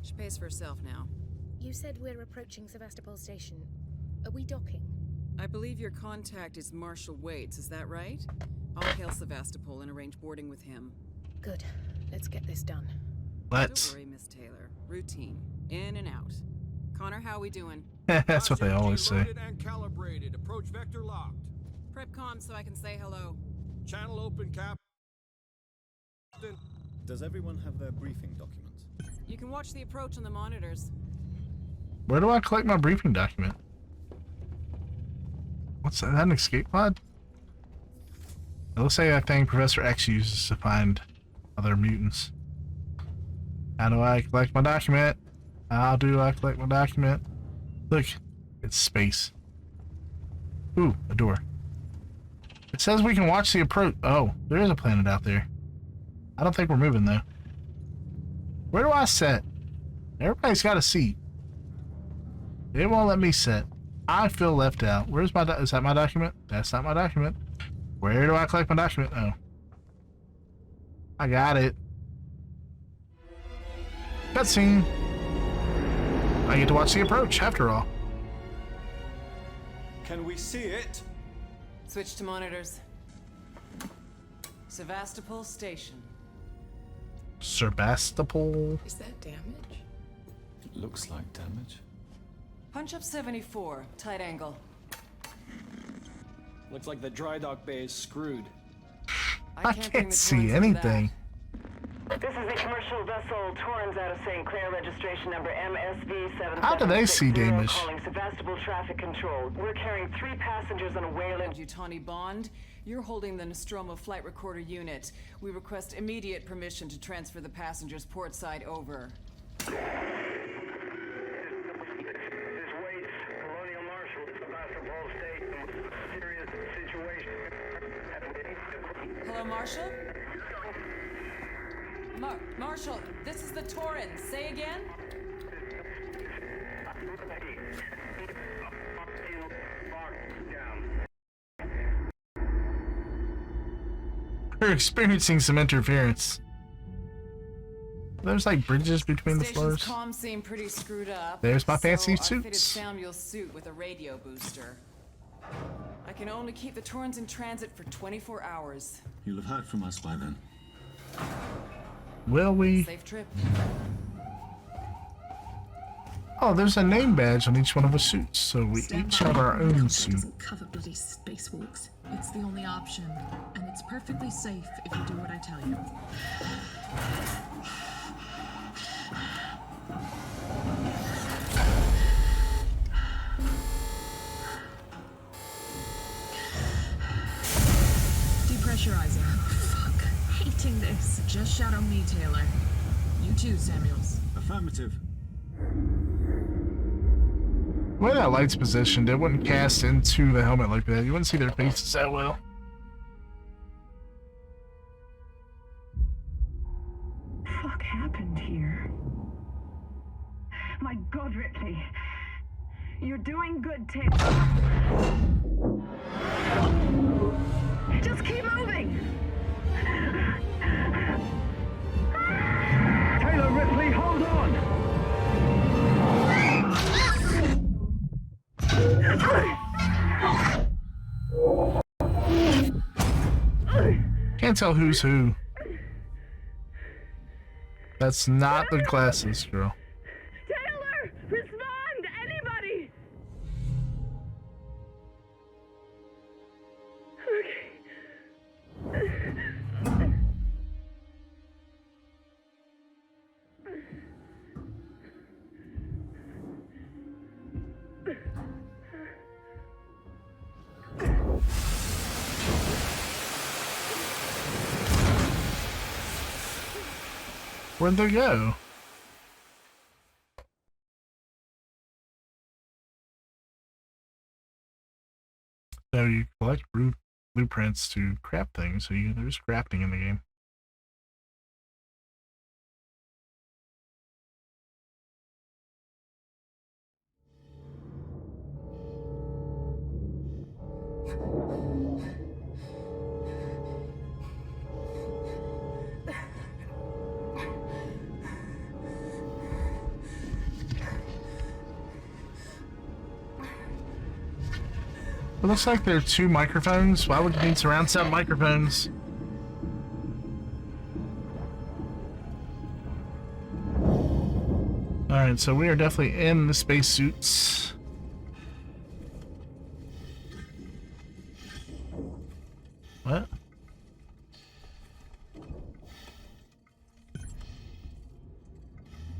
She pays for herself now. You said we're approaching Sevastopol Station. Are we docking? I believe your contact is Marshal Waits, is that right? I'll hail Sevastopol and arrange boarding with him. Good. Let's get this done. Let's. Don't worry, Miss Taylor. Routine. In and out. Connor, how we doing? That's what they always say. And calibrated. Approach vector locked. Prep comm so I can say hello. Channel open, Cap. Does everyone have their briefing documents? You can watch the approach on the monitors. Where do I collect my briefing document? What's that? Is that an escape pod? It looks like that thing Professor X uses to find other mutants. How do I collect my document? How do I collect my document? Look, it's space. Ooh, a door. It says we can watch the approach. Oh, there is a planet out there. I don't think we're moving though. Where do I sit? Everybody's got a seat. They won't let me sit. I feel left out. Where's my is that my document? That's not my document. Where do I collect my document? Oh. I got it. Cutscene. I get to watch the approach, after all. Can we see it? Switch to monitors. Sevastopol Station. Sebastopol. Is that damage? It looks like damage. Punch up 74, tight angle. Looks like the dry dock bay is screwed. I can't see anything. This is the commercial vessel Torrens out of St. Clair, registration number MSV7. How do they see damage? Calling Sevastopol Traffic Control. We're carrying 3 passengers on a Wayland. Yutani Bond, you're holding the Nostromo flight recorder unit. We request immediate permission to transfer the passengers port side over. This Waits, Colonial Marshal, Sevastopol Station. Serious situation. Hello, Marshal? Marshal, this is the Torrens. Say again? We're experiencing some interference. There's like bridges between the Station's floors. comms seem pretty screwed up. There's my fancy so I fitted suits. Samuel's suit with a radio booster. I can only keep the Torrens in transit for 24 hours. You'll have heard from us by then. Will we? Safe trip. Oh, there's a name badge on each one of the suits, so we each have our own suit. Doesn't cover bloody spacewalks. It's the only option, and it's perfectly safe if you do what I tell you. Depressurizing. Oh, fuck. Hating this. Just shadow me, Taylor. You too, Samuels. Affirmative. The way that light's positioned, it wouldn't cast into the helmet like that. You wouldn't see their faces that well. Fuck happened here? My God, Ripley. You're doing good, Taylor. Just keep moving. Taylor, Ripley, hold on. Can't tell who's who. That's not the glasses girl. Taylor, respond, anybody. Where'd they go? So you collect blueprints to craft things, so there's crafting in the game. It looks like there are 2 microphones. Why would you need surround sound microphones? Alright, so we are definitely in the spacesuits. What?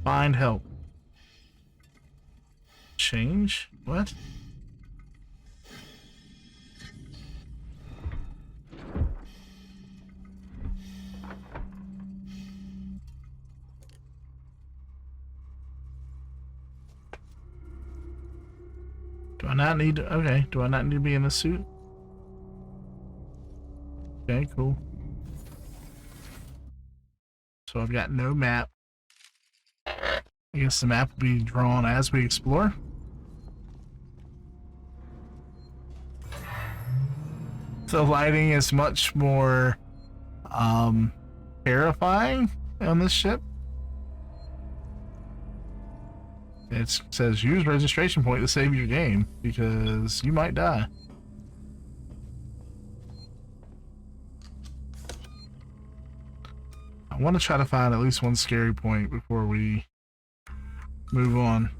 Find help. Change? What? Do I not need to, okay, do I not need to be in the suit? Okay, cool. So I've got no map. I guess the map will be drawn as we explore. The lighting is much more terrifying on this ship. It says use registration point to save your game because you might die. I want to try to find at least one scary point before we move on.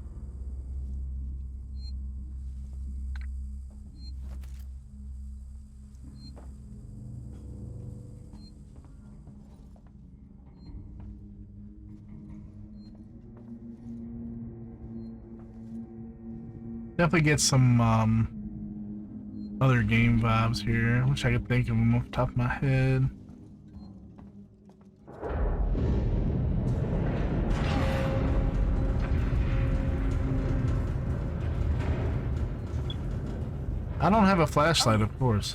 Definitely get some other game vibes here. I wish I could think of them off the top of my head. I don't have a flashlight, of course.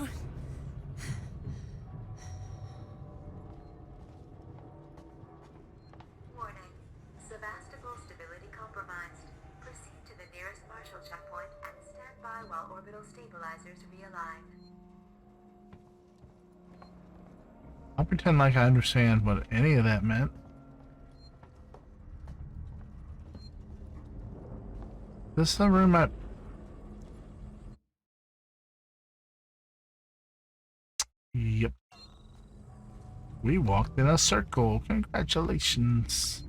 Warning. Sevastopol stability compromised. Proceed to the nearest partial checkpoint and stand by while orbital stabilizers realign. I'll pretend like I understand what any of that meant. This is the room I... Yep. We walked in a circle. Congratulations.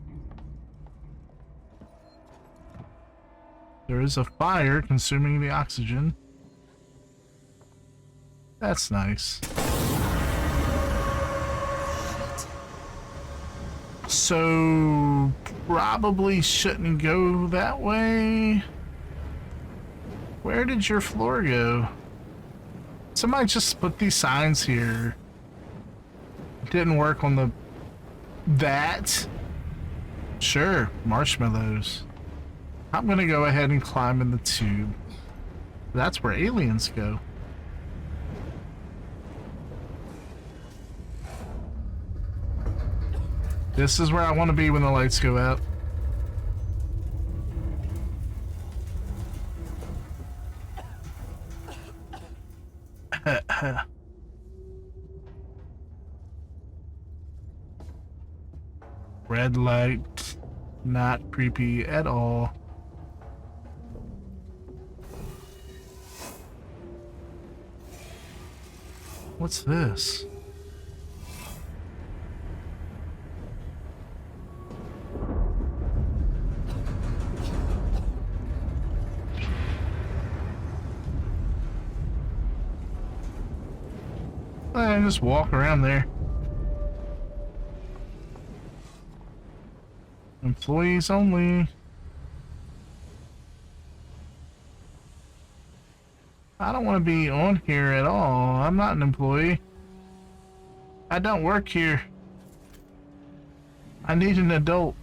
There is a fire consuming the oxygen. That's nice. So, probably shouldn't go that way. Where did your floor go? Somebody just put these signs here. It didn't work on the... That? Sure, marshmallows. I'm gonna go ahead and climb in the tube. That's where aliens go. This is where I want to be when the lights go out. Red light, not creepy at all. What's this? I just walk around there. Employees only. I don't want to be on here at all. I'm not an employee. I don't work here. I need an adult.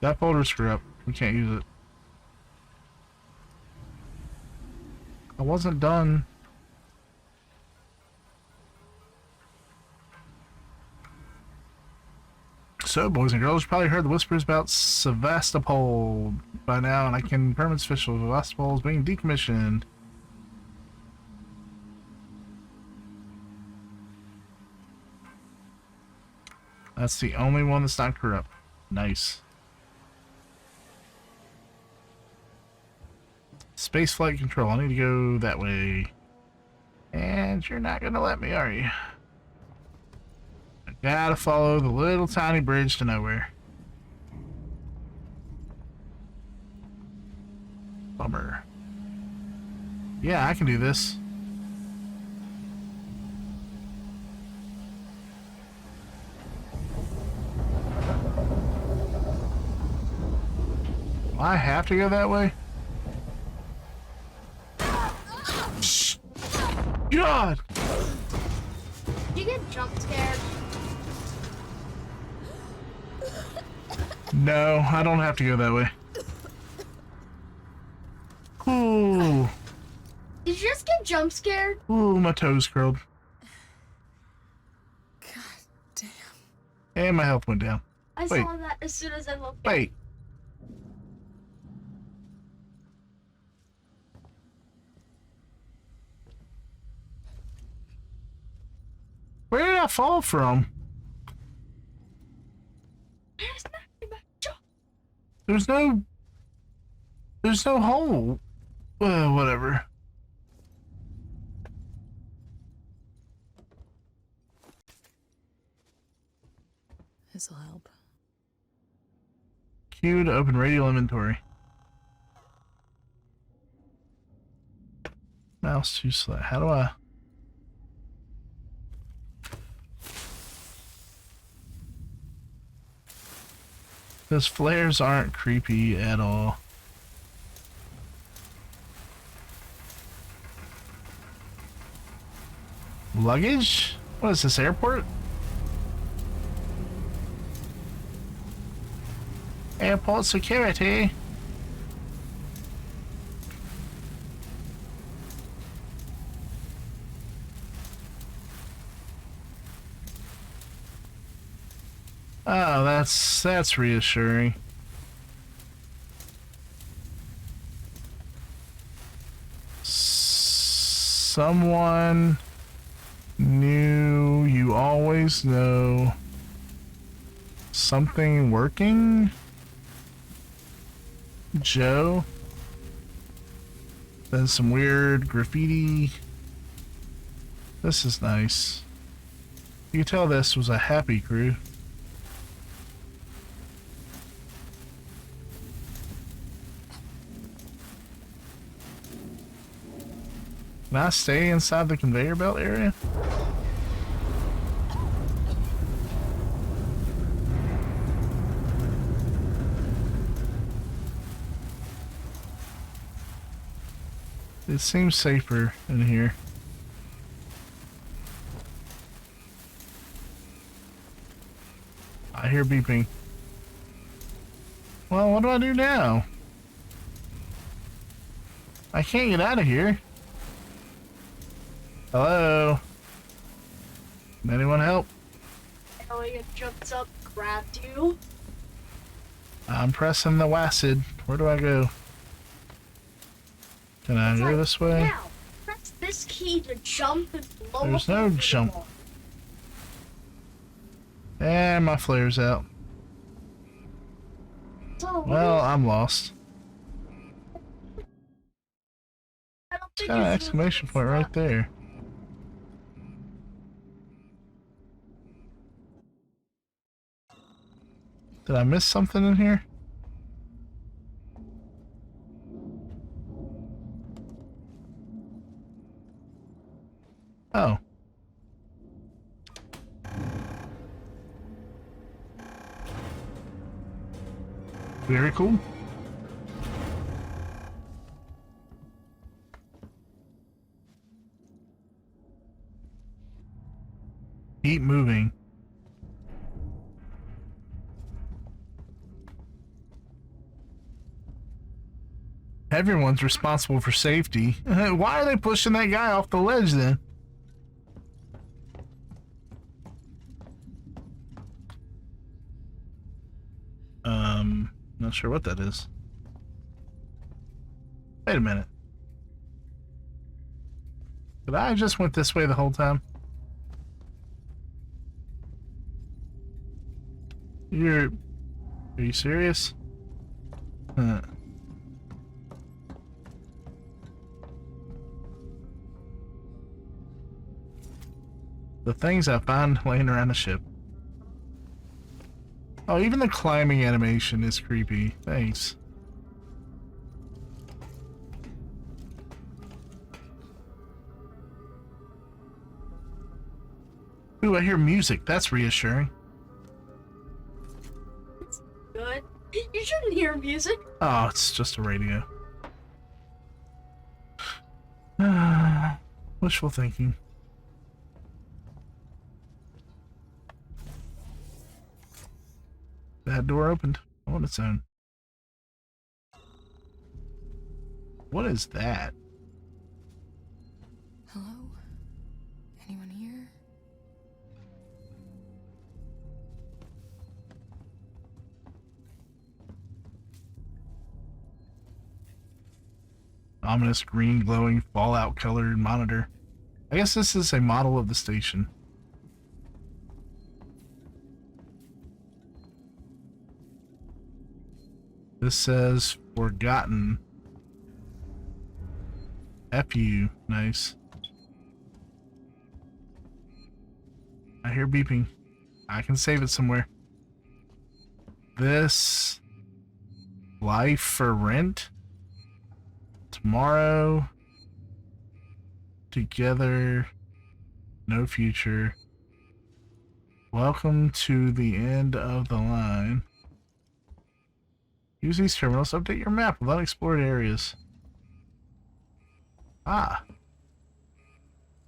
That folder's screwed up. We can't use it. I wasn't done. So, boys and girls, you probably heard the whispers about Sevastopol by now, and I can confirm it's official. Sevastopol is being decommissioned. That's the only one that's not corrupt. Nice. Space flight control. I need to go that way. And you're not gonna let me, are you? I gotta follow the little tiny bridge to nowhere. Bummer. Yeah, I can do this. Do I have to go that way? God! You get jump scared? No, I don't have to go that way. Ooh. Did you just get jump scared? Ooh, my toes curled. God damn. And my health went down. I Wait. saw that as soon as I looked. Wait. Where did I fall from? There's no hole. Whatever. This'll help. Q to open radial inventory. Mouse too slow. How do I? Those flares aren't creepy at all. Luggage? What is this, airport? Airport security. Oh, that's reassuring. Someone new, you always know. Something working? Joe? Then some weird graffiti. This is nice. You can tell this was a happy crew. Can I stay inside the conveyor belt area? It seems safer in here. I hear beeping. Well, what do I do now? I can't get out of here. Hello? Can anyone help? Elliot jumps up, grabbed you. I'm pressing the WASD. Where do I go? Can I go this way? Now, press this key to jump and blow up. There's no jump. And my flare's out. So, Well, I'm lost. I don't think Got an it's exclamation point right there. Did I miss something in here? Oh. Very cool. Keep moving. Everyone's responsible for safety. Why are they pushing that guy off the ledge then? Not sure what that is. Wait a minute. But I just went this way the whole time. Are you serious? Huh. The things I find laying around the ship. Oh, even the climbing animation is creepy. Thanks. Ooh, I hear music. That's reassuring. good. You shouldn't hear music. Oh, it's just a radio. Wishful thinking. That door opened on its own. What is that? Hello? Anyone here? Ominous green glowing fallout colored monitor. I guess this is a model of the station. This says forgotten. F you. Nice. I hear beeping. I can save it somewhere. This life for rent. Tomorrow. Together. No future. Welcome to the end of the line. Use these terminals to update your map with unexplored areas. Ah.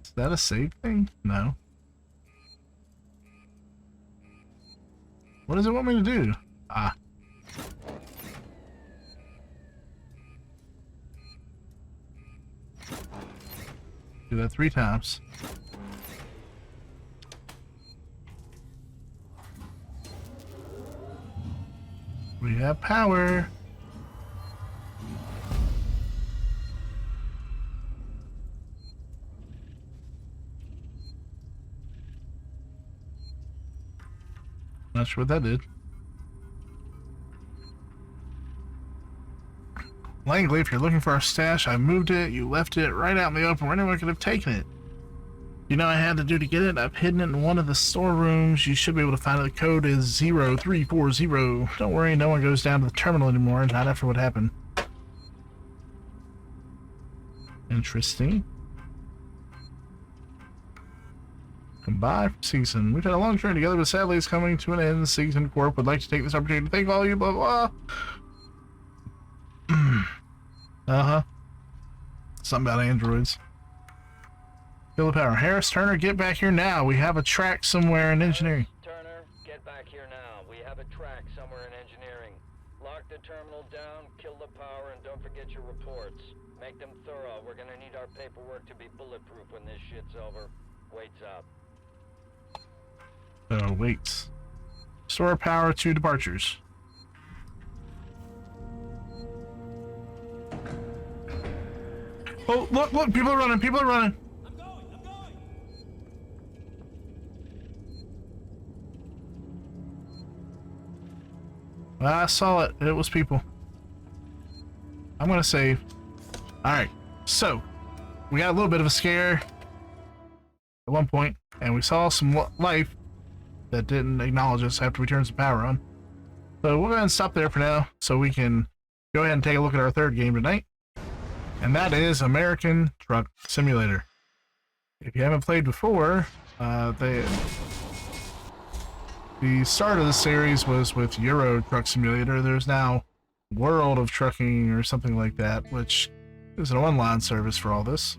Is that a save thing? No. What does it want me to do? Ah. Do that 3 times. We have power. Not sure what that did. Langley, if you're looking for our stash, I moved it. You left it right out in the open where anyone could have taken it. You know what I had to do to get it? I've hidden it in one of the storerooms. You should be able to find it. The code is 0340. Don't worry, no one goes down to the terminal anymore. Not after what happened. Interesting. Goodbye for season. We've had a long journey together, but sadly it's coming to an end. Season Corp would like to take this opportunity to thank all you, blah, blah. Uh-huh. Something about androids. Fill the power. Harris, Turner, get back here now. We have a track somewhere in engineering. Turner, get back here now. We have a track somewhere in engineering. Lock the terminal down, kill the power, and don't forget your reports. Make them thorough. We're gonna need our paperwork to be bulletproof when this shit's over. Waits up. Waits. Restore power to departures. Oh, look, look, people are running, people are running. I'm going. I saw it. It was people. I'm gonna save. Alright, so we got a little bit of a scare at one point, and we saw some life that didn't acknowledge us after we turned some power on. So we'll go ahead and stop there for now so we can go ahead and take a look at our third game tonight. And that is American Truck Simulator. If you haven't played before, the start of the series was with Euro Truck Simulator. There's now World of Trucking or something like that, which is an online service for all this.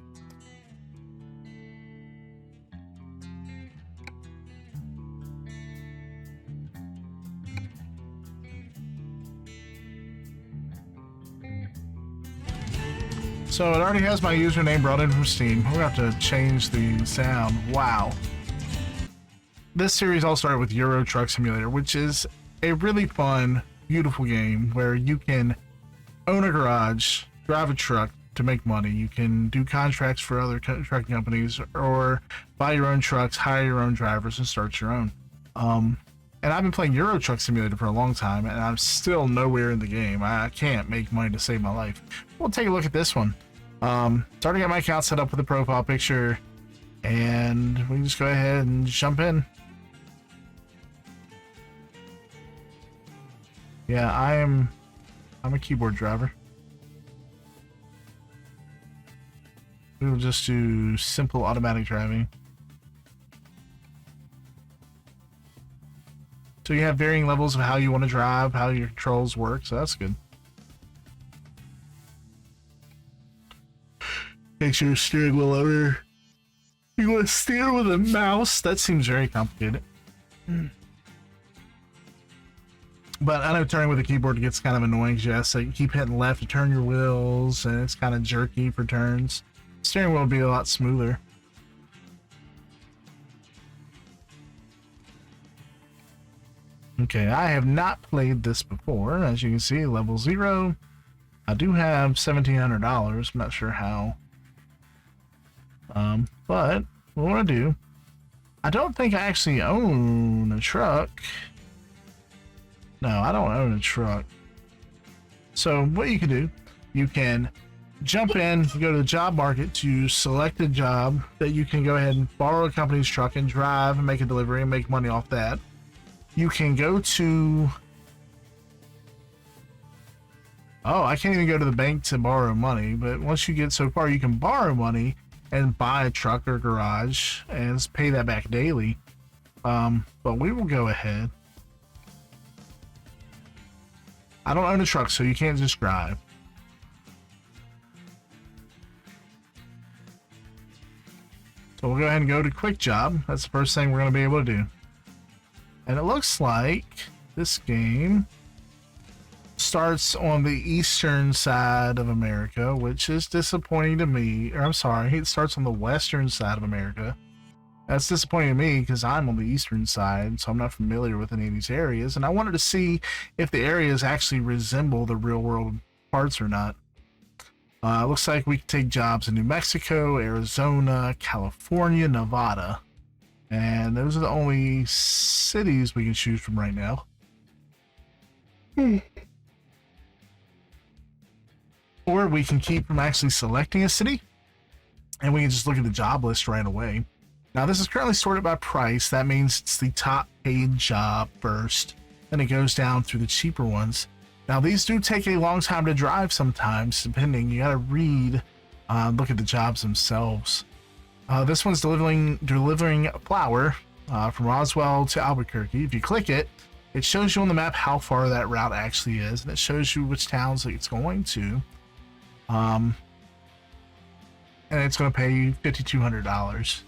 So it already has my username brought in from Steam. We're gonna have to change the sound. Wow. This series all started with Euro Truck Simulator, which is a really fun, beautiful game where you can own a garage, drive a truck to make money. You can do contracts for other trucking companies or buy your own trucks, hire your own drivers, and start your own. And I've been playing Euro Truck Simulator for a long time, and I'm still nowhere in the game. I can't make money to save my life. We'll take a look at this one. Starting to get my account set up with a profile picture, and we can just go ahead and jump in. Yeah, I'm a keyboard driver. We will just do simple automatic driving. So you have varying levels of how you want to drive, how your controls work, so that's good. Make sure your steering wheel over. You want to steer with a mouse? That seems very complicated. But I know turning with a keyboard gets kind of annoying because you have to keep hitting left to turn your wheels, and it's kind of jerky for turns. Steering wheel would be a lot smoother. Okay, I have not played this before. As you can see, level 0. I do have $1,700. I'm not sure how. But what I want to do, I don't think I actually own a truck. No, I don't own a truck. So what you can do, you can jump in, go to the job market to select a job that you can go ahead and borrow a company's truck and drive and make a delivery and make money off that. You can go to... Oh, I can't even go to the bank to borrow money, but once you get so far, you can borrow money and buy a truck or garage and pay that back daily. But we will go ahead. I don't own a truck, so you can't just drive. So we'll go ahead and go to quick job. That's the first thing we're going to be able to do. And it looks like this game starts on the eastern side of America, which is disappointing to me. Or I'm sorry, it starts on the western side of America. That's disappointing to me because I'm on the eastern side, so I'm not familiar with any of these areas. And I wanted to see if the areas actually resemble the real world parts or not. Looks like we can take jobs in New Mexico, Arizona, California, Nevada. And those are the only cities we can choose from right now. Or we can keep from actually selecting a city, and we can just look at the job list right away. Now, this is currently sorted by price. That means it's the top paid job first, then it goes down through the cheaper ones. Now, these do take a long time to drive sometimes, depending. You gotta read, look at the jobs themselves. This one's delivering flour from Roswell to Albuquerque. If you click it, it shows you on the map how far that route actually is, and it shows you which towns it's going to. And it's going to pay you $5,200.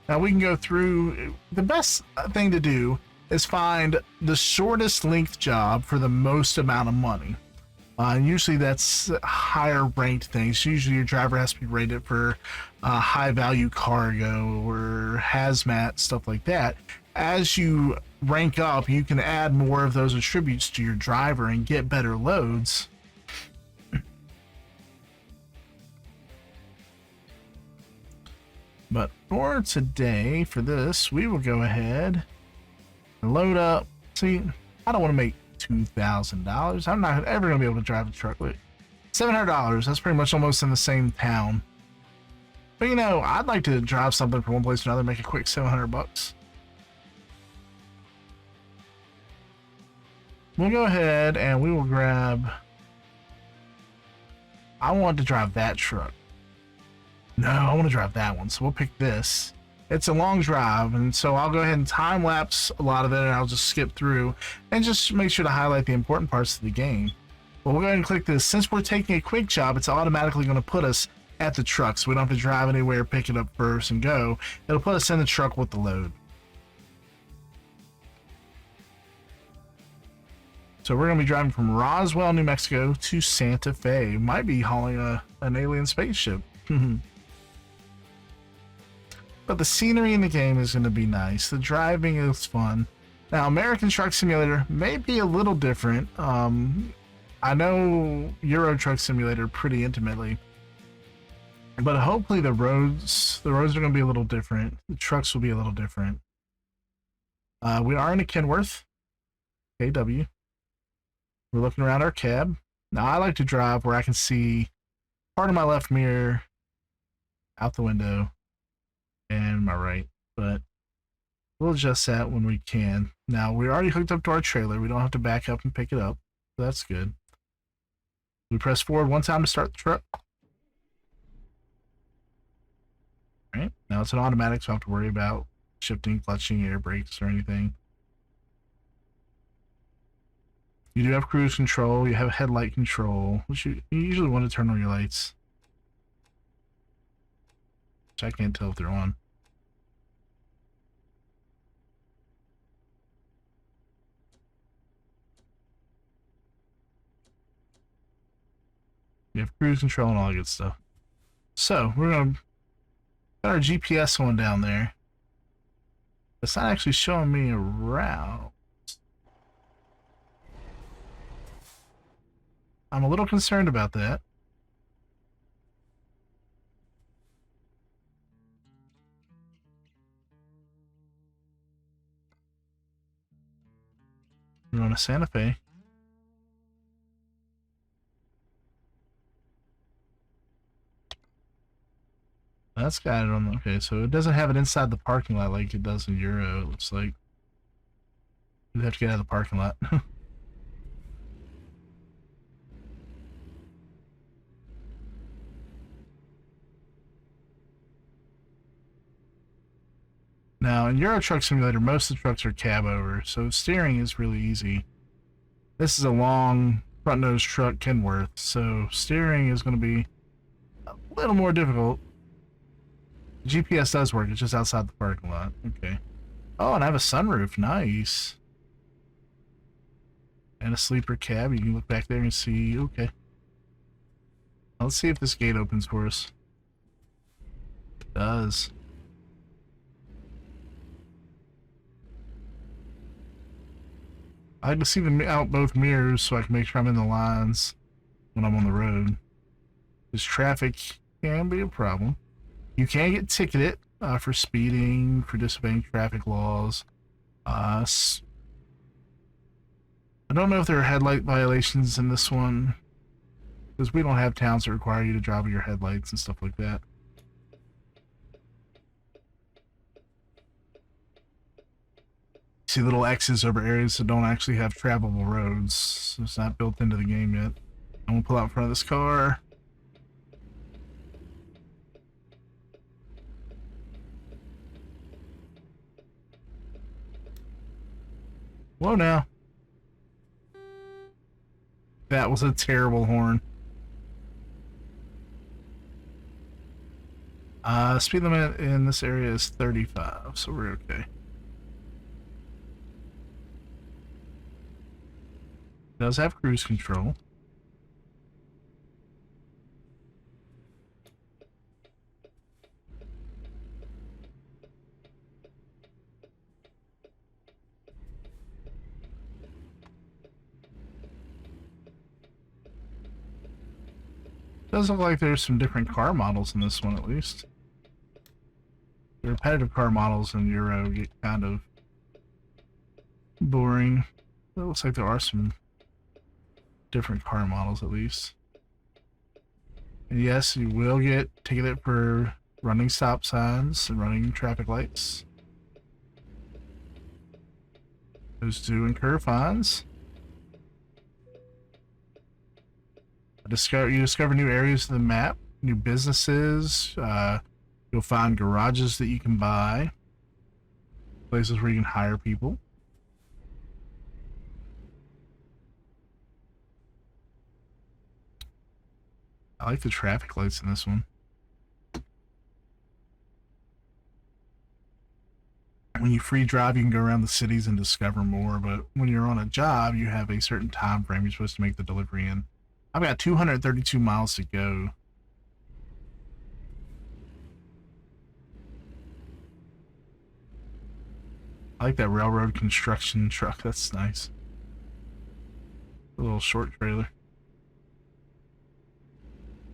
Now we can go through. The best thing to do is find the shortest length job for the most amount of money. And usually that's higher ranked things. Usually your driver has to be rated for high value cargo or hazmat, stuff like that. As you rank up, you can add more of those attributes to your driver and get better loads. But for today, for this, we will go ahead and load up. See, I don't want to make $2,000. I'm not ever going to be able to drive a truck. Look, $700. That's pretty much almost in the same town. But you know, I'd like to drive something from one place to another, make a quick $700. We'll go ahead and we will grab. I want to drive that truck. No, I want to drive that one. So we'll pick this. It's a long drive, and so I'll go ahead and time lapse a lot of it, and I'll just skip through and just make sure to highlight the important parts of the game. But we'll go ahead and click this. Since we're taking a quick job, it's automatically going to put us at the truck, so we don't have to drive anywhere, pick it up first, and go. It'll put us in the truck with the load. So we're going to be driving from Roswell, New Mexico to Santa Fe. Might be hauling an alien spaceship. But the scenery in the game is going to be nice. The driving is fun. Now, American Truck Simulator may be a little different. I know Euro Truck Simulator pretty intimately. But hopefully the roads are going to be a little different. The trucks will be a little different. We are in a Kenworth KW. We're looking around our cab. Now, I like to drive where I can see part of my left mirror out the window and my right, but we'll adjust that when we can. Now, we're already hooked up to our trailer. We don't have to back up and pick it up, so that's good. We press forward one time to start the truck. All right, now it's an automatic, so I don't have to worry about shifting, clutching, air brakes, or anything. You do have cruise control, you have headlight control, which you usually want to turn on your lights. Which I can't tell if they're on. You have cruise control and all that good stuff. So, we're going to put our GPS on down there. It's not actually showing me a route. I'm a little concerned about that. We're on a Santa Fe. That's got it on. Okay, so it doesn't have it inside the parking lot like it does in Euro. It looks like you have to get out of the parking lot. Now, in Euro Truck Simulator, most of the trucks are cab over, so steering is really easy. This is a long front nose truck, Kenworth, so steering is going to be a little more difficult. GPS does work, it's just outside the parking lot. Okay. Oh, and I have a sunroof. Nice. And a sleeper cab. You can look back there and see. Okay. Let's see if this gate opens for us. It does. I like to see them out both mirrors so I can make sure I'm in the lines when I'm on the road. Because traffic can be a problem. You can get ticketed for speeding, for disobeying traffic laws. I don't know if there are headlight violations in this one, because we don't have towns that require you to drive with your headlights and stuff like that. See little X's over areas that don't actually have travelable roads. So it's not built into the game yet. I'm gonna pull out in front of this car. Whoa now. That was a terrible horn. Speed limit in this area is 35, so we're okay. It does have cruise control. Does look like there's some different car models in this one, at least. The repetitive car models in Euro get kind of boring. It looks like there are some different car models, at least. And yes, you will get ticketed for running stop signs and running traffic lights. Those do incur fines. You discover new areas of the map, new businesses. You'll find garages that you can buy, places where you can hire people. I like the traffic lights in this one. When you free drive, you can go around the cities and discover more, but when you're on a job, you have a certain time frame you're supposed to make the delivery in. I've got 232 miles to go. I like that railroad construction truck. That's nice. A little short trailer.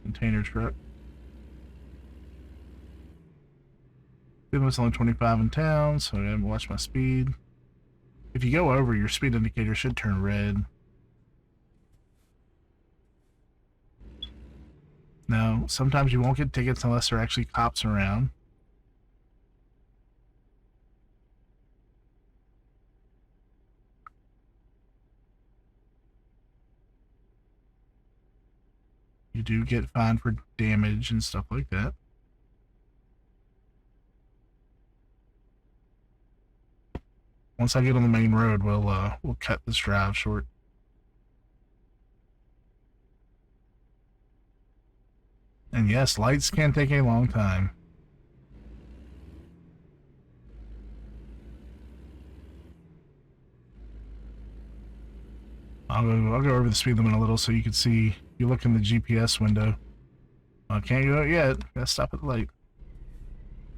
Container truck. Speed limit's only 25 in town, so I haven't watched my speed. If you go over, your speed indicator should turn red. Now, sometimes you won't get tickets unless there are actually cops around. You do get fined for damage and stuff like that. Once I get on the main road, we'll cut this drive short. And yes, lights can take a long time. I'll go over the speed limit a little so you can see. You look in the GPS window. I can't go out yet. Gotta stop at the light.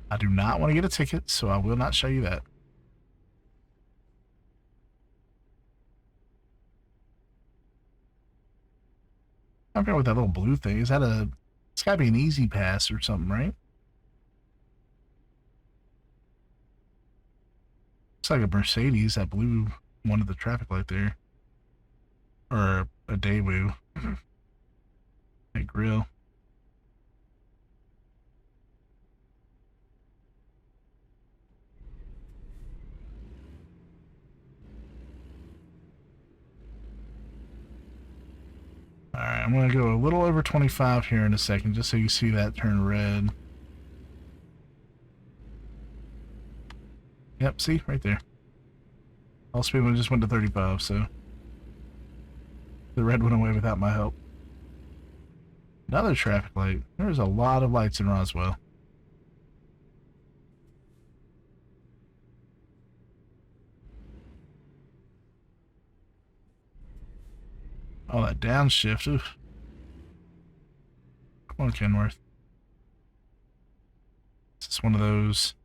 I do not want to get a ticket, so I will not show you that. I forgot what that little blue thing is. It's gotta be an easy pass or something, right? Looks like a Mercedes, that blue one at the traffic light there. Or a Daewoo. That grill. I'm going to go a little over 25 here in a second, just so you see that turn red. Yep, see? Right there. All speed limit just went to 35, so the red went away without my help. Another traffic light. There's a lot of lights in Roswell. Oh, that downshift. Oof. Come on, Kenworth. This is one of those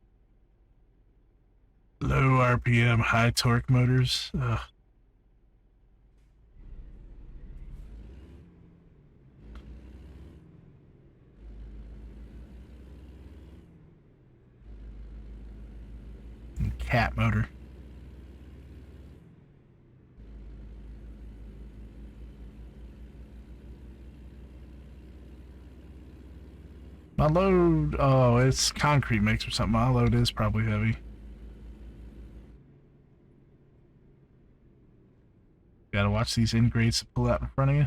low RPM, high torque motors. Ugh. Cat motor. My load, oh, it's concrete mix or something. My load is probably heavy. Gotta watch these end grades that pull out in front of you.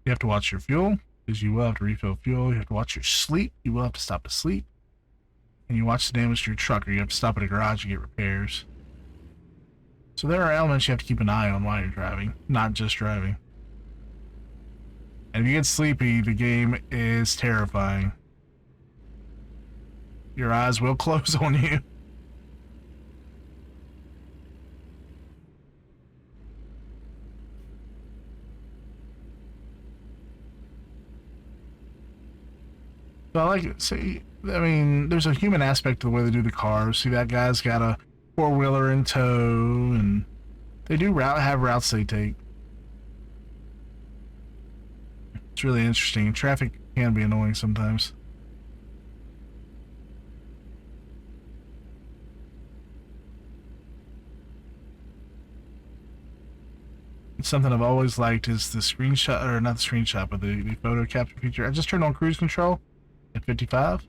You have to watch your fuel, because you will have to refill fuel. You have to watch your sleep. You will have to stop to sleep. And you watch the damage to your truck, or you have to stop at a garage and get repairs. So there are elements you have to keep an eye on while you're driving, not just driving. And if you get sleepy, the game is terrifying. Your eyes will close on you. So I like it. See, I mean, there's a human aspect to the way they do the cars. See, that guy's got a four-wheeler in tow, and they do have routes they take. It's really interesting. Traffic can be annoying sometimes. Something I've always liked is the screenshot, or not the screenshot, but the photo capture feature. I just turned on cruise control at 55.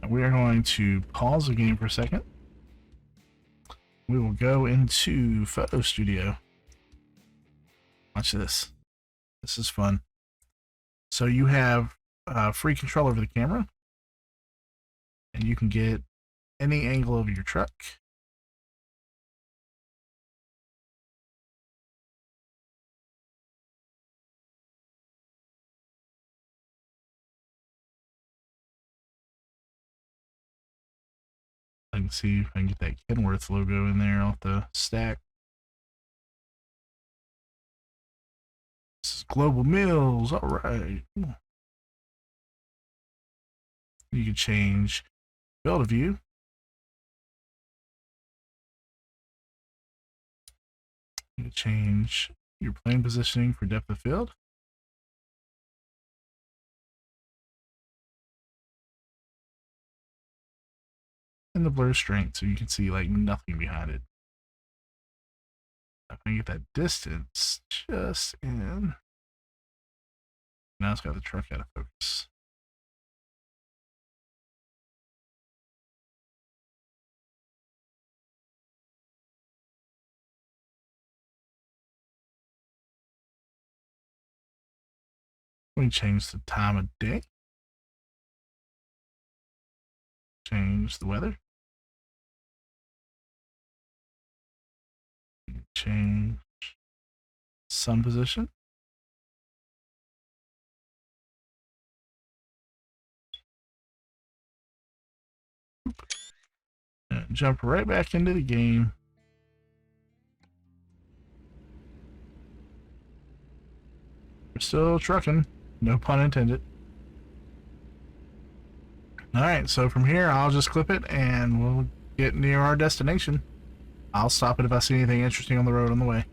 And we are going to pause the game for a second. We will go into Photo Studio. Watch this. This is fun. So you have free control over the camera, and you can get any angle of your truck. I can see if I can get that Kenworth logo in there off the stack. This is Global Mills. All right. You can change field of view. You can change your plane positioning for depth of field. And the blur strength, so you can see like nothing behind it. If I get that distance just in. Now it's got the truck out of focus. We change the time of day. Change the weather. Change sun position. And jump right back into the game. We're still trucking, no pun intended. Alright, so from here I'll just clip it and we'll get near our destination. I'll stop it if I see anything interesting on the road on the way.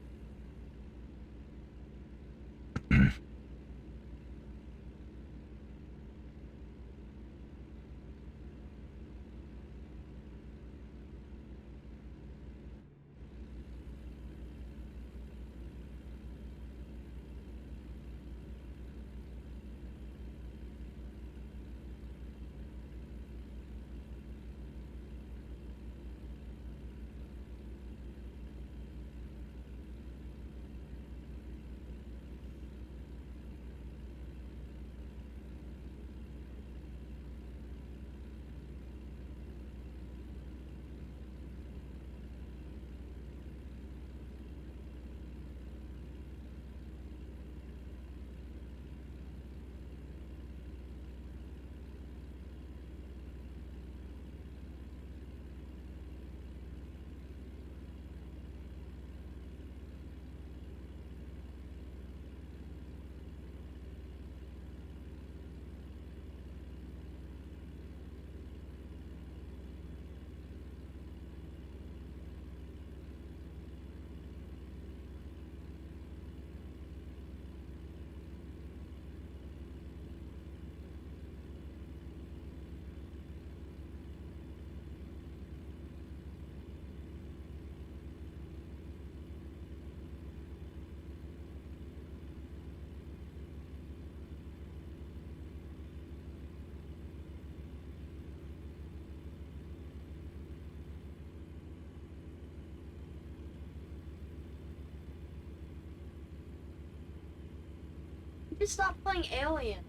Just stop playing Alien.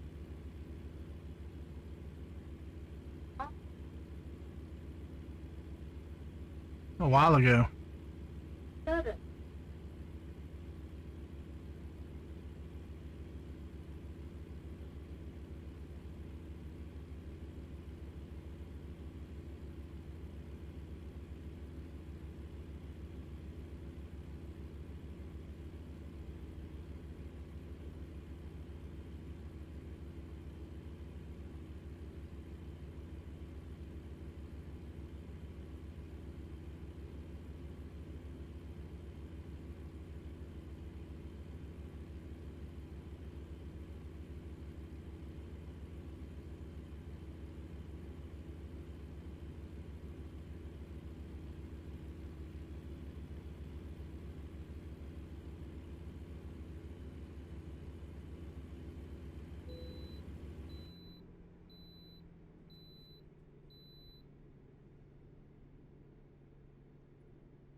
A while ago. Good.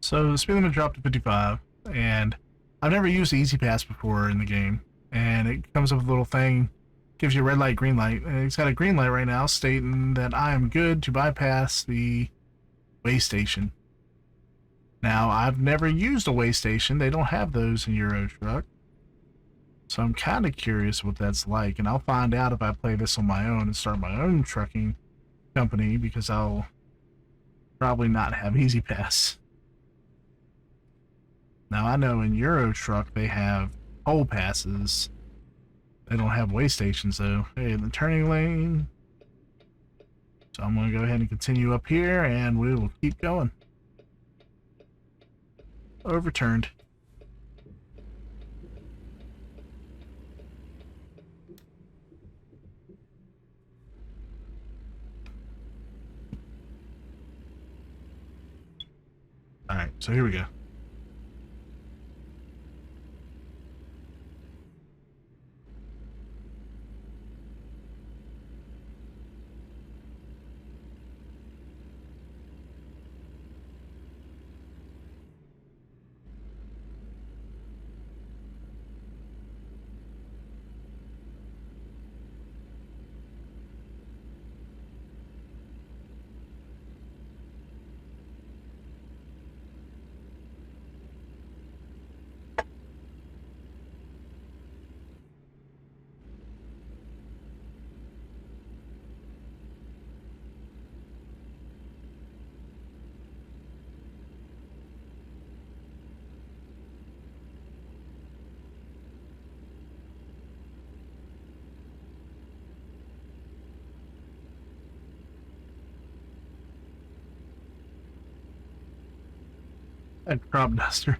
So the speed limit dropped to 55, and I've never used Easy Pass before in the game, and it comes up with a little thing, gives you a red light, green light, and it's got a green light right now stating that I am good to bypass the way station. Now, I've never used a way station. They don't have those in Euro Truck, so I'm kind of curious what that's like, and I'll find out if I play this on my own and start my own trucking company, because I'll probably not have Easy Pass. Now, I know in Euro Truck they have toll passes. They don't have way stations, though. Hey, in the turning lane. So I'm going to go ahead and continue up here, and we will keep going. Overturned. Alright, so here we go. And crop duster.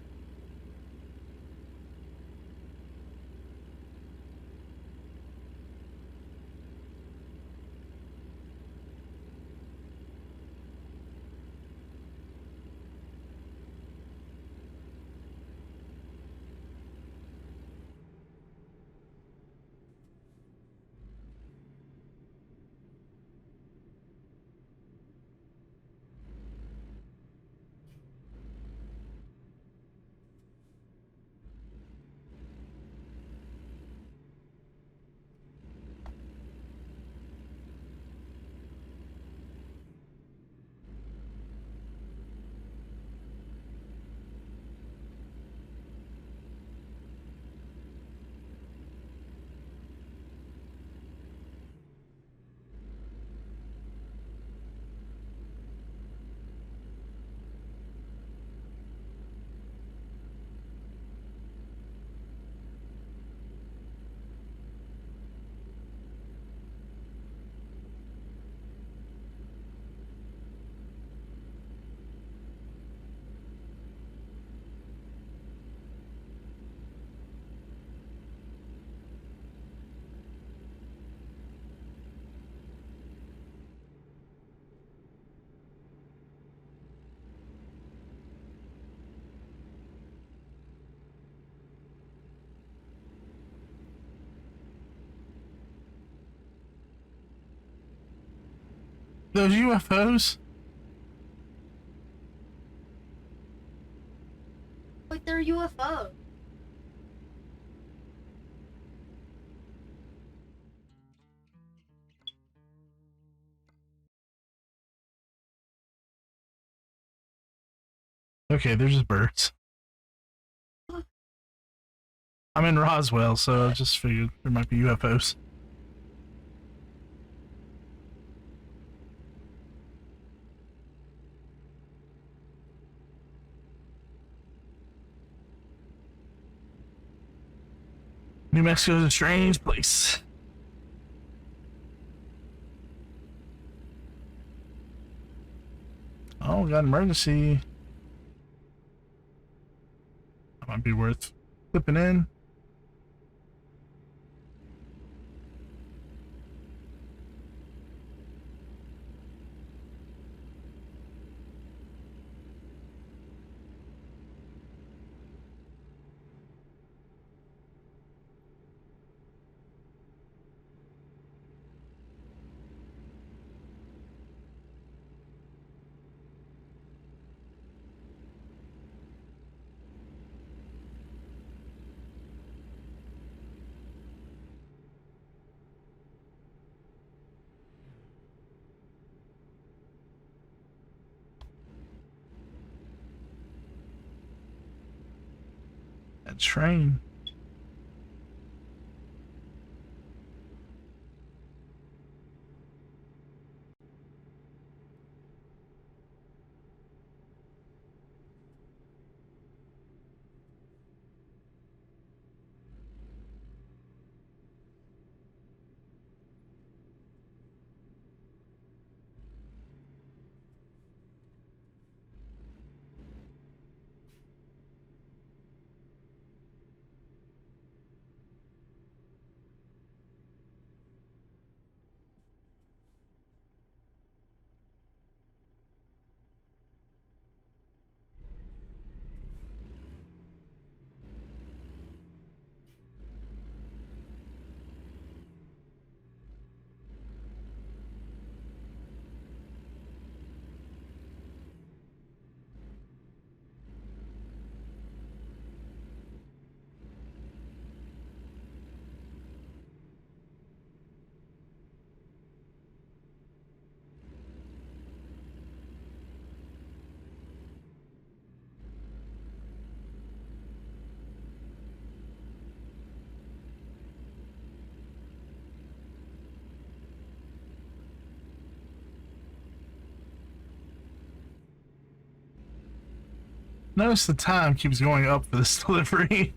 Those UFOs? Like they're UFOs. Okay, they're just birds. I'm in Roswell, so I just figured there might be UFOs. New Mexico is a strange place. Oh, we got an emergency. That might be worth flipping in. That train. Notice the time keeps going up for this delivery.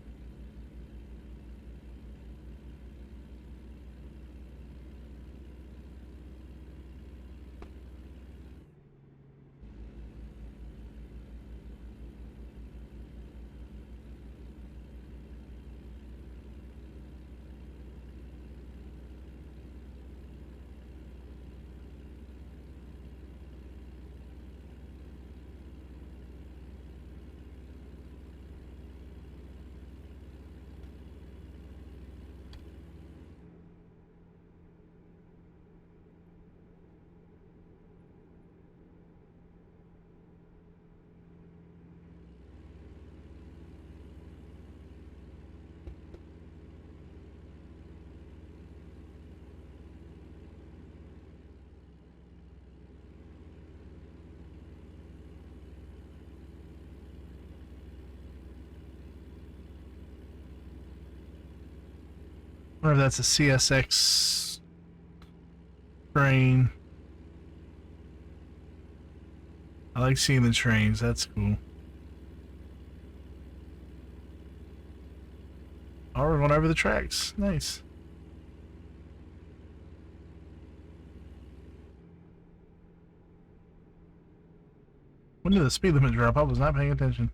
I wonder if that's a CSX train. I like seeing the trains, that's cool. Oh, we're going over the tracks. Nice. When did the speed limit drop? I was not paying attention.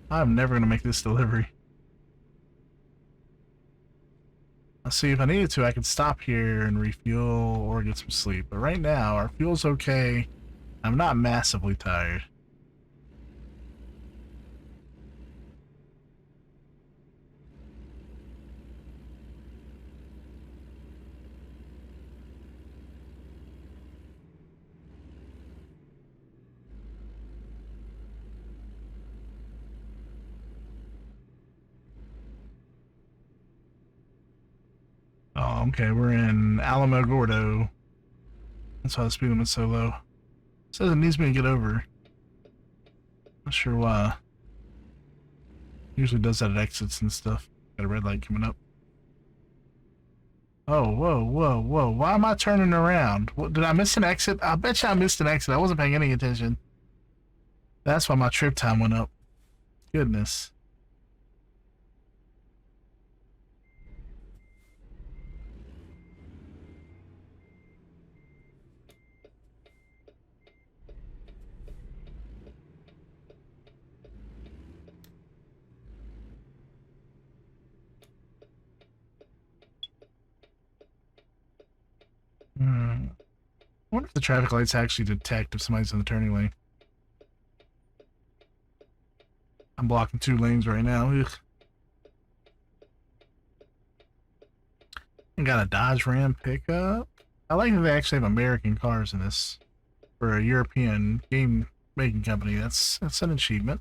I'm never going to make this delivery. I'll see if I needed to, I could stop here and refuel or get some sleep. But right now, our fuel's okay. I'm not massively tired. Oh, okay, we're in Alamogordo. That's why the speed limit's so low. Says it needs me to get over. Not sure why. Usually does that at exits and stuff. Got a red light coming up. Oh, whoa, whoa, whoa. Why am I turning around? What, did I miss an exit? I bet you I missed an exit. I wasn't paying any attention. That's why my trip time went up. Goodness. I wonder if the traffic lights actually detect if somebody's in the turning lane. I'm blocking 2 lanes right now. Ugh. I got a Dodge Ram pickup. I like that they actually have American cars in this. For a European game making company, that's an achievement.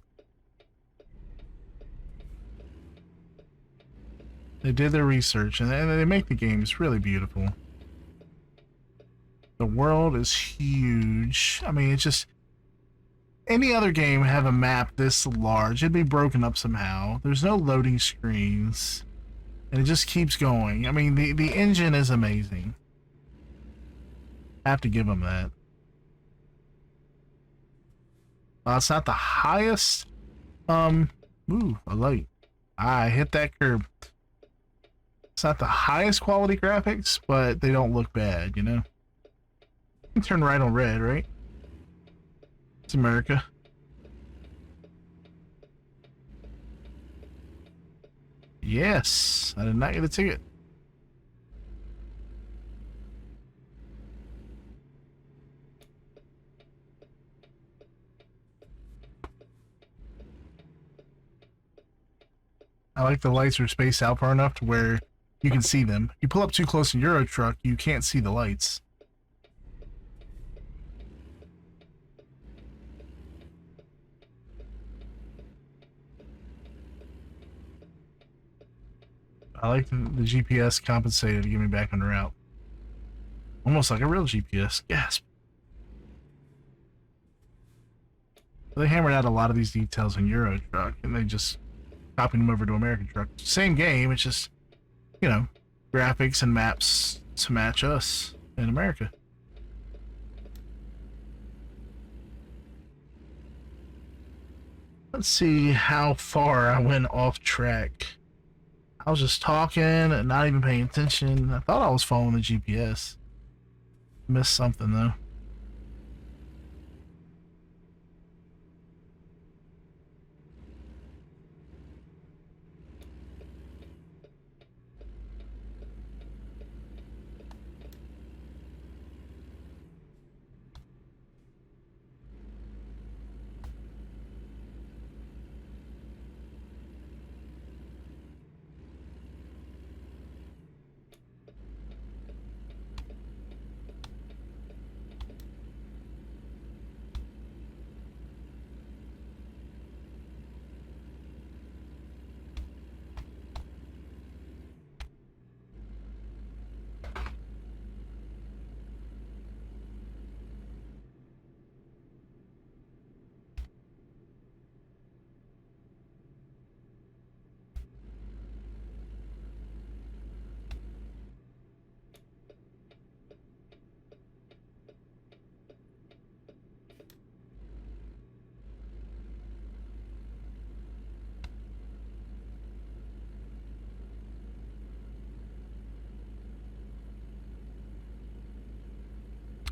They did their research and they make the games really beautiful. The world is huge. I mean, it's just... Any other game would have a map this large. It'd be broken up somehow. There's no loading screens. And it just keeps going. I mean, the engine is amazing. I have to give them that. It's not the highest... Ooh, a light. I hit that curb. It's not the highest quality graphics, but they don't look bad, you know? You can turn right on red, right? It's America. Yes, I did not get a ticket. I like the lights are spaced out far enough to where you can see them. You pull up too close in Euro Truck, you can't see the lights. I like the GPS compensated to get me back on the route. Almost like a real GPS. Gasp. They hammered out a lot of these details in Euro Truck, and they just copied them over to American Truck. Same game, it's just, you know, graphics and maps to match us in America. Let's see how far I went off track. I was just talking and not even paying attention. I thought I was following the GPS. Missed something though.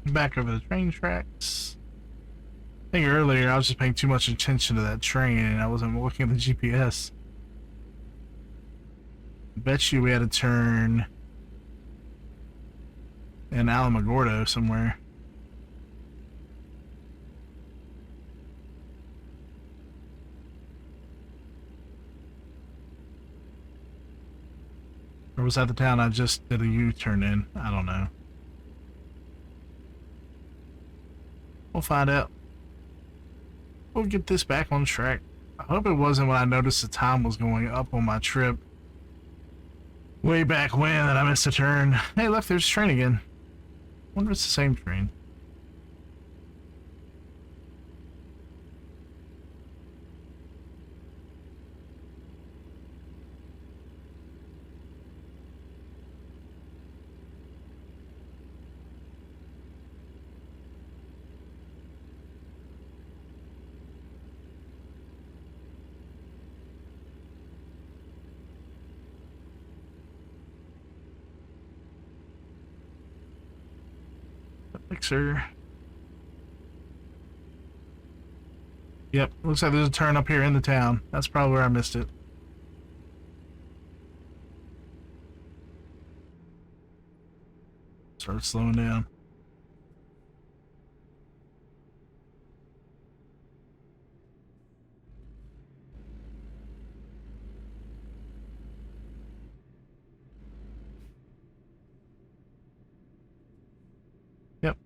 Back over the train tracks. I think earlier I was just paying too much attention to that train and I wasn't looking at the GPS. I bet you we had to turn in Alamogordo somewhere. Or was that the town I just did a U-turn in? I don't know. We'll find out. We'll get this back on track. I hope it wasn't when I noticed the time was going up on my trip. Way back when that I missed a turn. Hey look, there's a train again. Wonder if it's the same train. Fixer. Yep, looks like there's a turn up here in the town. That's probably where I missed it. Start slowing down. Yep.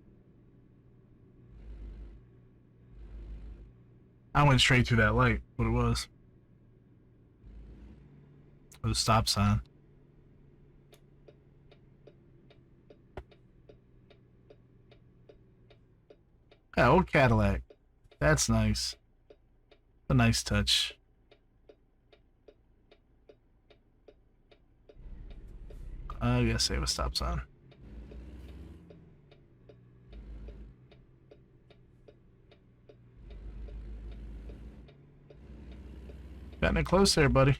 I went straight through that light, what it was. Or the stop sign. Yeah, old Cadillac. That's nice. A nice touch. I gotta save a stop sign. Getting it close there, buddy.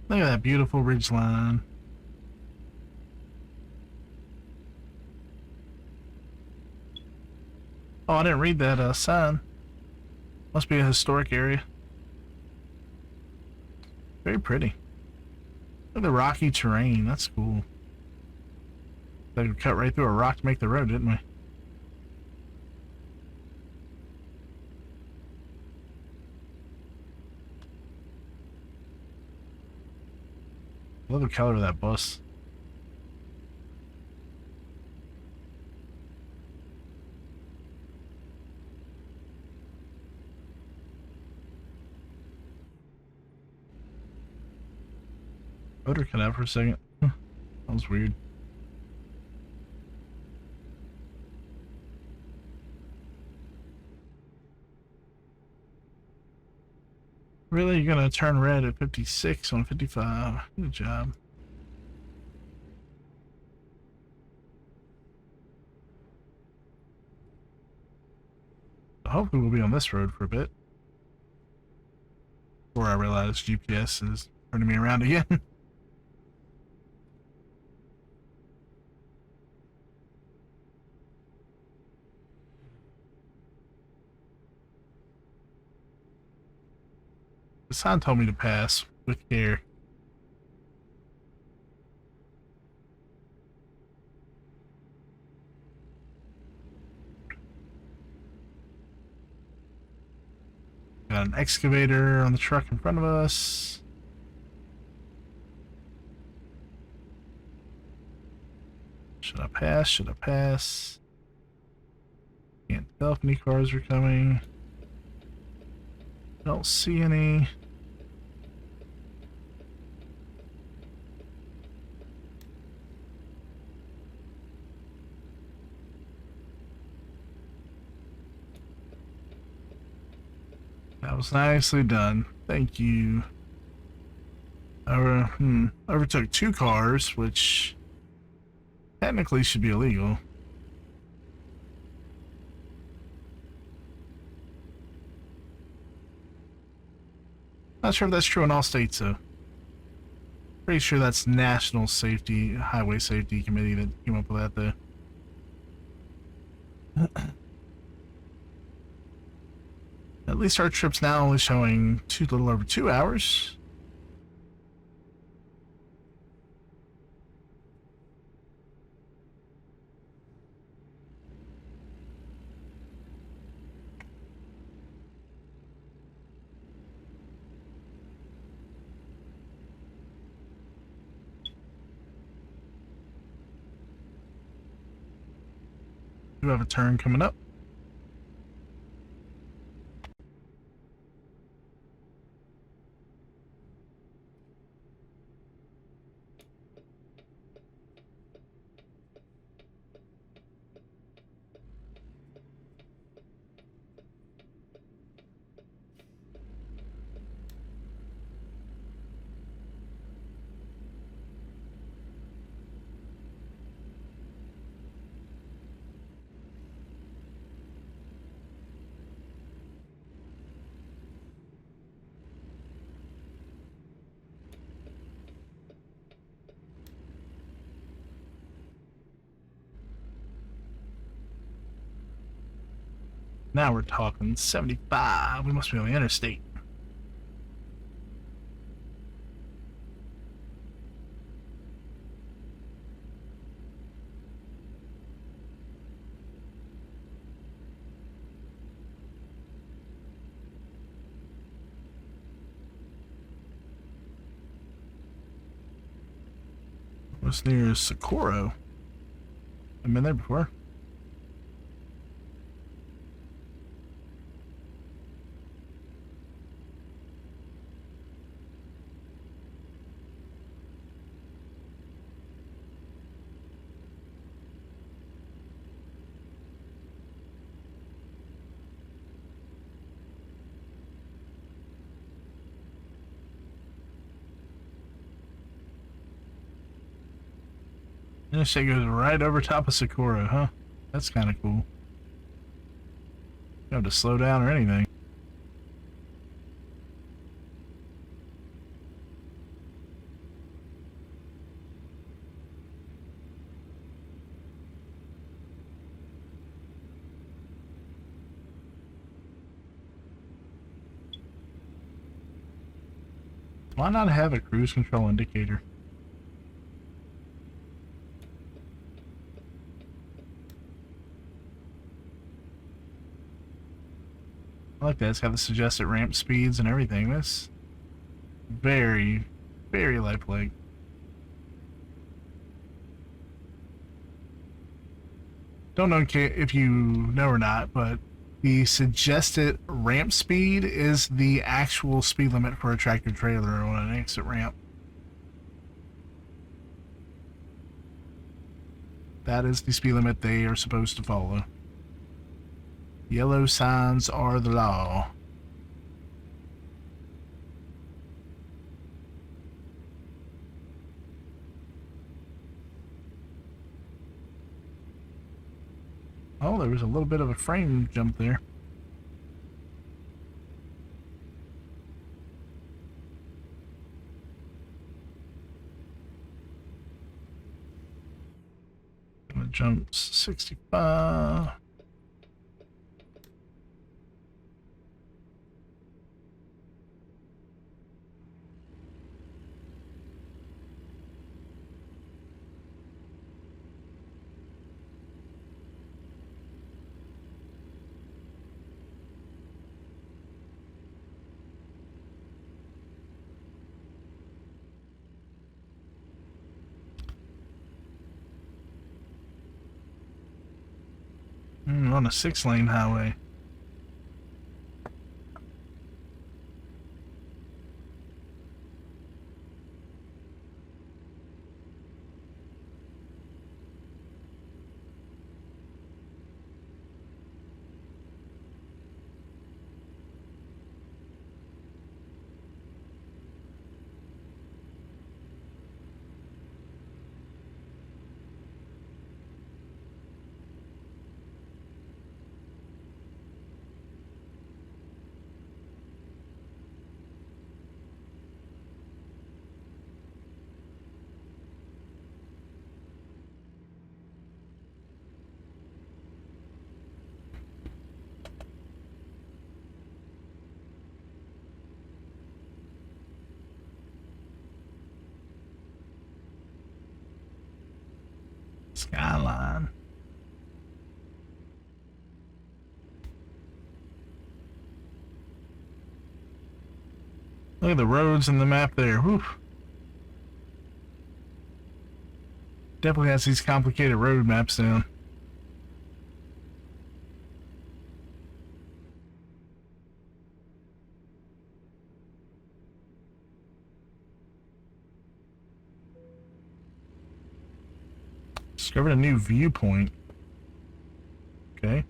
Look at that beautiful ridge line. Oh, I didn't read that sign. Must be a historic area. Very pretty. Look at the rocky terrain. That's cool. They cut right through a rock to make the road, didn't we? Love the color of that bus. Motor cut out for a second. That was weird. Really? You're gonna turn red at 56 on 55. Good job. Hopefully we'll be on this road for a bit. Before I realize GPS is turning me around again. The sign told me to pass with care. Got an excavator on the truck in front of us. Should I pass? Should I pass? Can't tell if any cars are coming. Don't see any. That was nicely done. Thank you. Overtook 2 cars, which technically should be illegal. Not sure if that's true in all states, though. Pretty sure that's National Safety, Highway Safety Committee that came up with that, though. At least our trip's now only showing a little over 2 hours. We have a turn coming up. Now we're talking 75. We must be on the interstate. What's near Socorro? I've been there before. Interstate goes right over top of Socorro, huh? That's kind of cool. You don't have to slow down or anything. Why not have a cruise control indicator? I like that. It's got the suggested ramp speeds and everything. That's very, very lifelike. Don't know if you know or not, but the suggested ramp speed is the actual speed limit for a tractor trailer on an exit ramp. That is the speed limit they are supposed to follow. Yellow signs are the law. Oh, there was a little bit of a frame jump there. Jumps 65. On a 6-lane highway. Skyline. Look at the roads in the map there. Whew. Definitely has these complicated road maps down. Discovered a new viewpoint. Okay.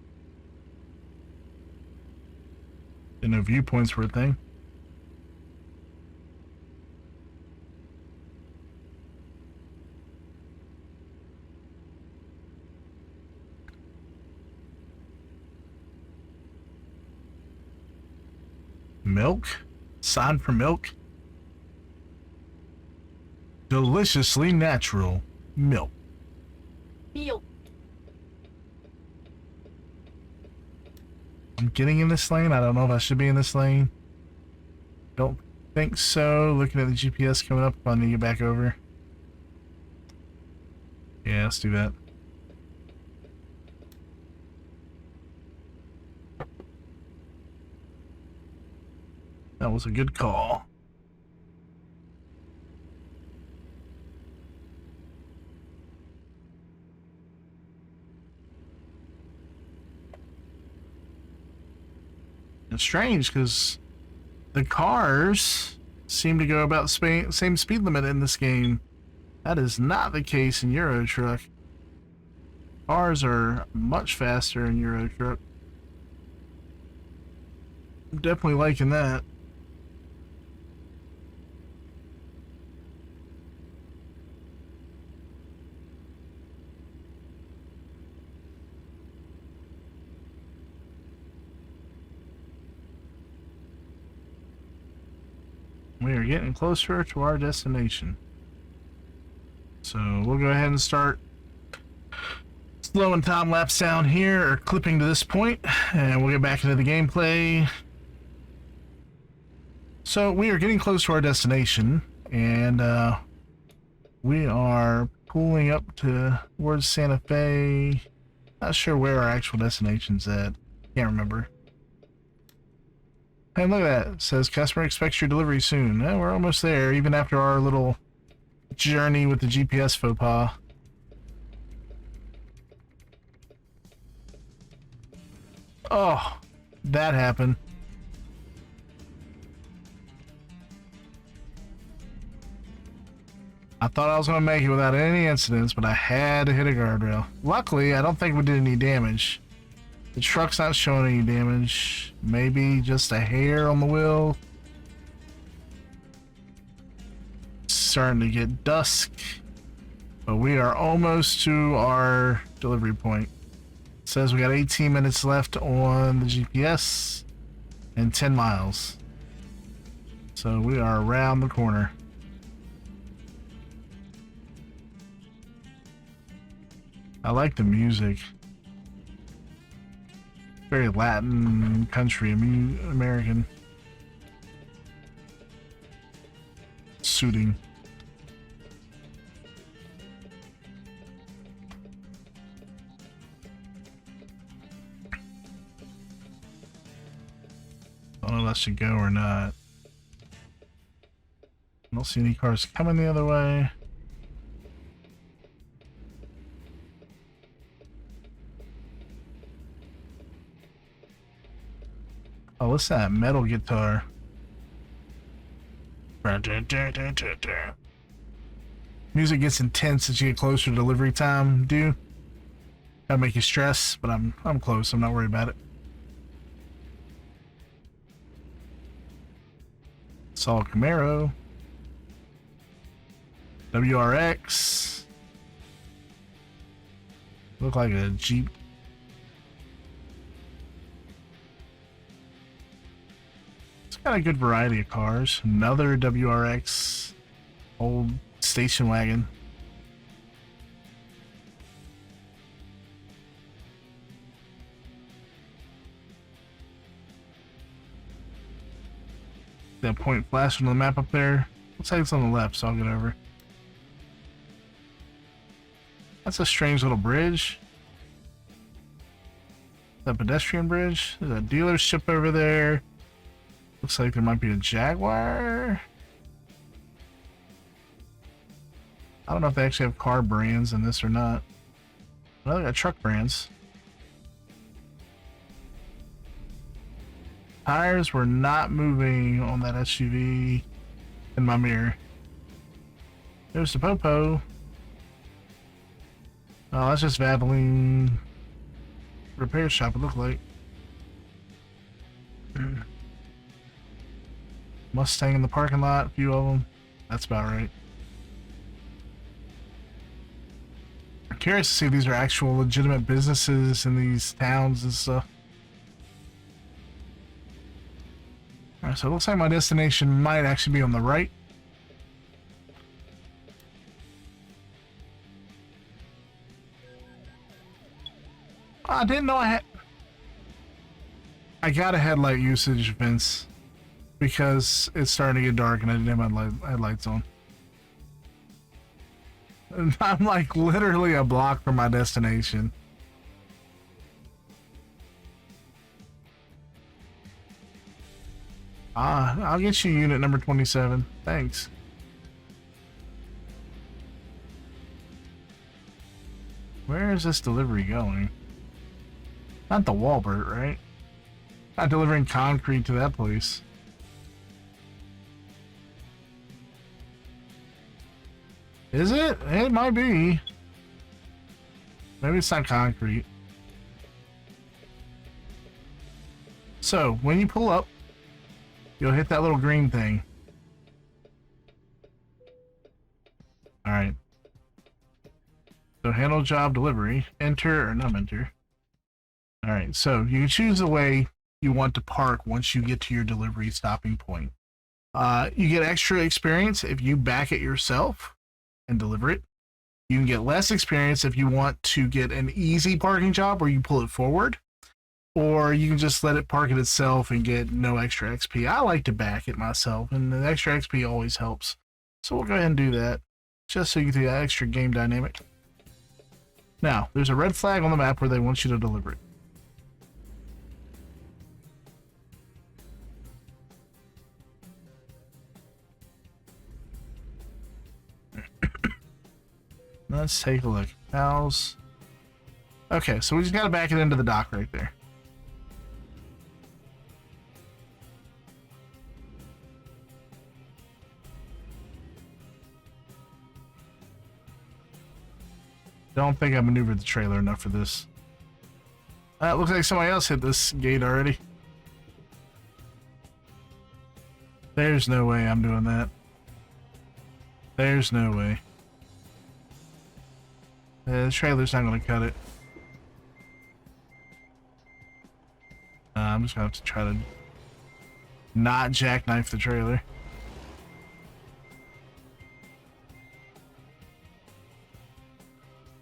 Didn't know viewpoints were a thing. Milk? Sign for milk? Deliciously natural milk. I'm getting in this lane. I don't know if I should be in this lane. Don't think so. Looking at the GPS coming up, I need to get back over. Yeah, let's do that. That was a good call. It's strange because the cars seem to go about the same speed limit in this game. That is not the case in Euro Truck. Cars are much faster in Euro Truck. I'm definitely liking that. We are getting closer to our destination. So we'll go ahead and start slowing time lapse down here, or clipping to this point, and we'll get back into the gameplay. So we are getting close to our destination, and we are pulling up towards Santa Fe. Not sure where our actual destination's at. Can't remember. And look at that. It says customer expects your delivery soon. We're almost there, even after our little journey with the GPS faux pas. Oh, that happened. I thought I was going to make it without any incidents, but I had to hit a guardrail. Luckily, I don't think we did any damage. The truck's not showing any damage. Maybe just a hair on the wheel. It's starting to get dusk, but we are almost to our delivery point. It says we got 18 minutes left on the GPS and 10 miles. So we are around the corner. I like the music. Very Latin, country, American. Suiting. I don't know if that should go or not. I don't see any cars coming the other way. Oh, what's that metal guitar? Music gets intense as you get closer to delivery time, dude. That'll make you stress, but I'm close. I'm not worried about it. Saw Camaro. WRX. Look like a Jeep. Got a good variety of cars. Another WRX, old station wagon. That point flashing on the map up there. Looks like it's on the left, so I'll get over. That's a strange little bridge. That pedestrian bridge. There's a dealership over there. Looks like there might be a Jaguar. I don't know if they actually have car brands in this or not. No, they got truck brands. Tires were not moving on that SUV in my mirror. There's the Popo. Oh, that's just Valvoline repair shop, it looked like. Mustang in the parking lot, a few of them. That's about right. I'm curious to see if these are actual legitimate businesses in these towns and stuff. Alright, so it looks like my destination might actually be on the right. I didn't know I had... I got a headlight usage, Vince, because it's starting to get dark and I didn't have my headlights on. And I'm like literally a block from my destination. I'll get you unit number 27. Thanks. Where is this delivery going? Not the Walbert, right? Not delivering concrete to that place. Is it? It might be. Maybe it's not concrete. So, when you pull up, you'll hit that little green thing. Alright. So, handle job delivery. Enter or not enter. Alright, so you can choose the way you want to park once you get to your delivery stopping point. You get extra experience if you back it yourself and deliver it. You can get less experience if you want to get an easy parking job where you pull it forward, or you can just let it park it itself and get no extra XP. I like to back it myself, and the extra XP always helps. So we'll go ahead and do that, just so you get the extra game dynamic. Now, there's a red flag on the map where they want you to deliver it. Let's take a look. How's... Okay, so we just gotta back it into the dock right there. Don't think I maneuvered the trailer enough for this. It looks like somebody else hit this gate already. There's no way I'm doing that. There's no way. The trailer's not going to cut it. I'm just going to have to try to not jackknife the trailer.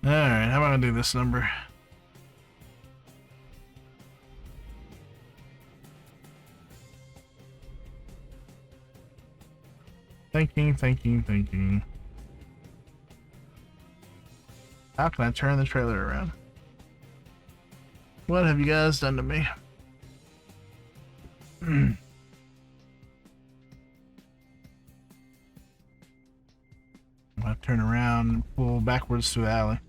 Alright, how am I going to do this number? Thinking. How can I turn the trailer around? What have you guys done to me? I'm gonna turn around and pull backwards through the alley.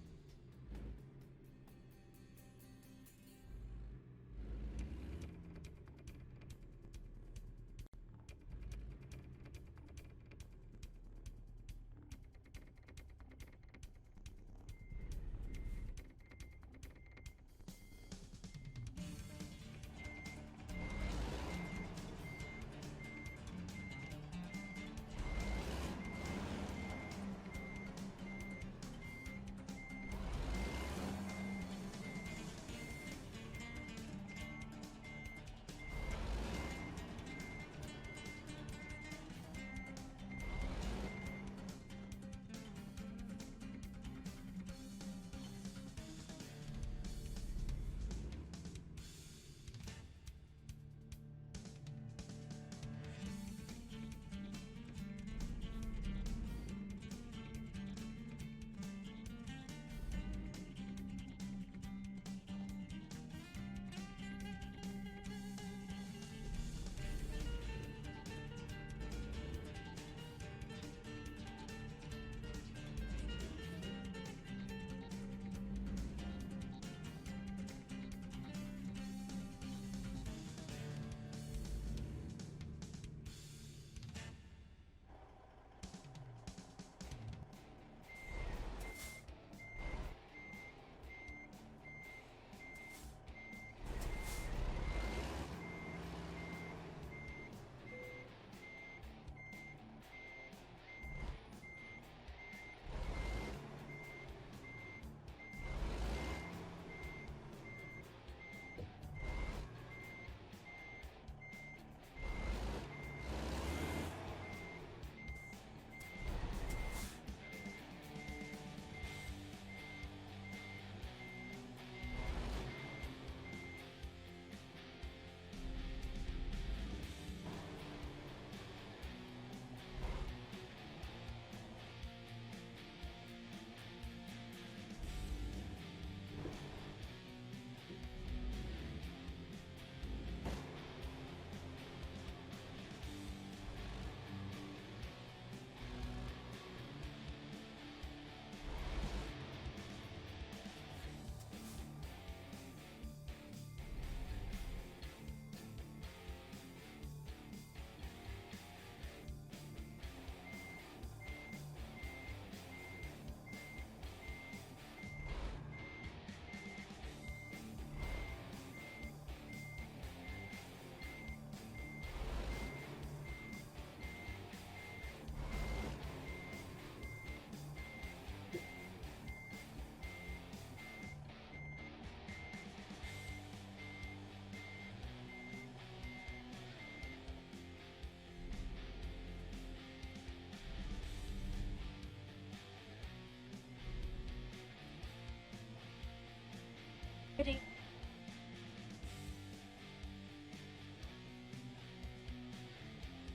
kidding.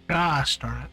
Gosh darn it.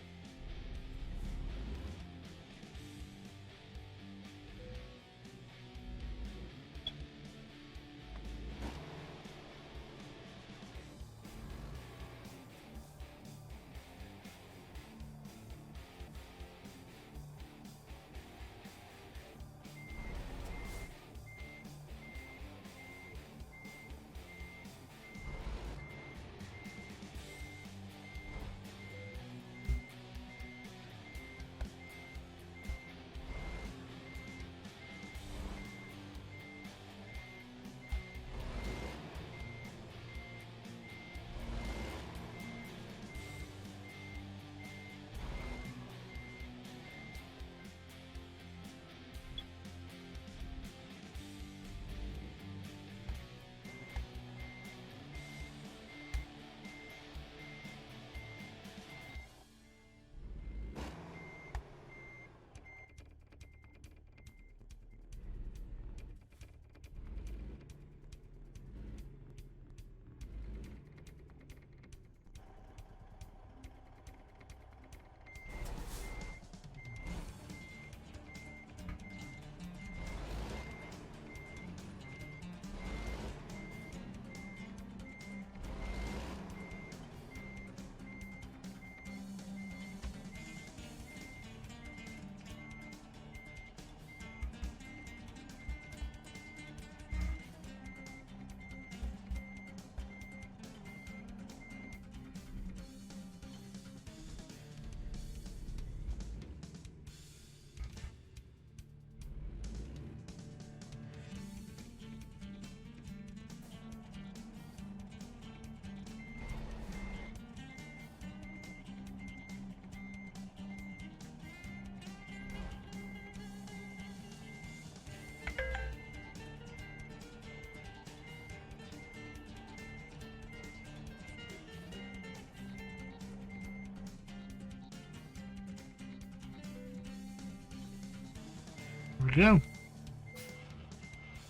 There we go.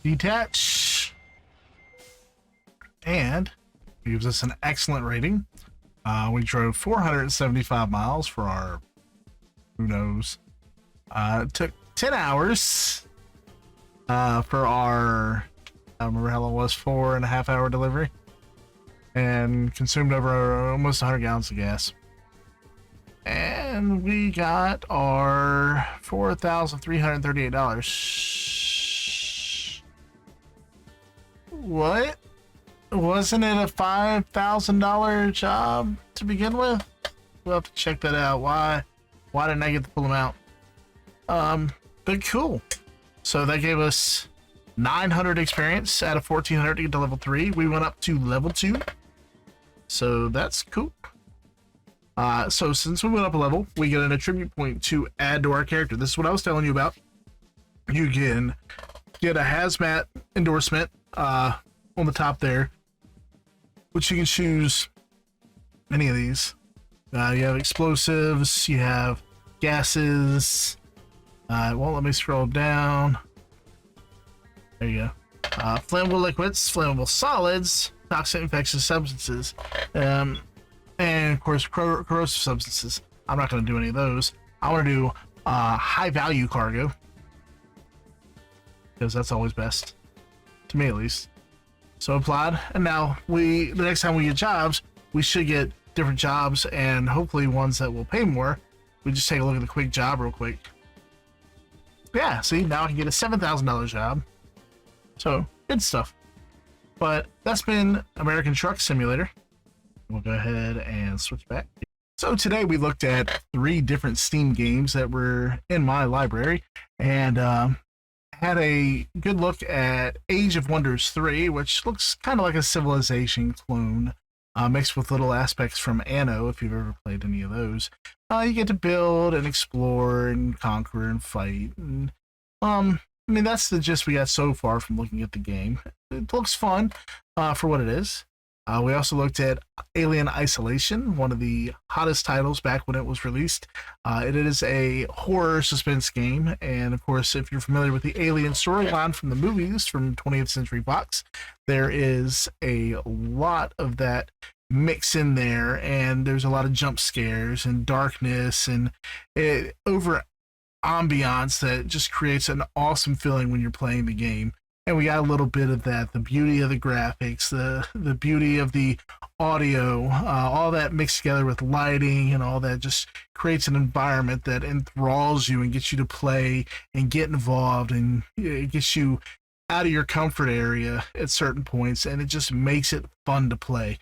Detach. And it gives us an excellent rating. We drove 475 miles for our, who knows, it took 10 hours for our, I don't remember how long it was, 4.5 hour delivery, and consumed over almost 100 gallons of gas. And we got our $4,338. What? Wasn't it a $5,000 job to begin with? We'll have to check that out. Why didn't I get the full amount? But cool. So that gave us 900 experience out of 1400 to get to level 3. We went up to level 2. So that's cool. So since we went up a level, we get an attribute point to add to our character. This is what I was telling you about. You can get a hazmat endorsement on the top there, which you can choose any of these. You have explosives, you have gases. It won't let me scroll down. There you go. Flammable liquids, flammable solids, toxic infectious substances, and of course corrosive substances. I'm not going to do any of those. I want to do high value cargo, because that's always best, to me at least. So applied, and now the next time we get jobs, we should get different jobs, and hopefully ones that will pay more. We just take a look at the quick job real quick. Yeah, see, now I can get a $7,000 job. So good stuff. But that's been American Truck Simulator. We'll go ahead and switch back. So today we looked at 3 different Steam games that were in my library, and had a good look at Age of Wonders 3, which looks kind of like a Civilization clone, mixed with little aspects from Anno, if you've ever played any of those. You get to build and explore and conquer and fight. And, I mean, that's the gist we got so far from looking at the game. It looks fun for what it is. We also looked at Alien Isolation, one of the hottest titles back when it was released. It is a horror suspense game, and of course, if you're familiar with the Alien storyline from the movies from 20th Century Fox, there is a lot of that mix in there, and there's a lot of jump scares and darkness and over ambiance that just creates an awesome feeling when you're playing the game. And we got a little bit of that, the beauty of the graphics, the beauty of the audio, all that mixed together with lighting and all that just creates an environment that enthralls you and gets you to play and get involved, and it gets you out of your comfort area at certain points, and it just makes it fun to play.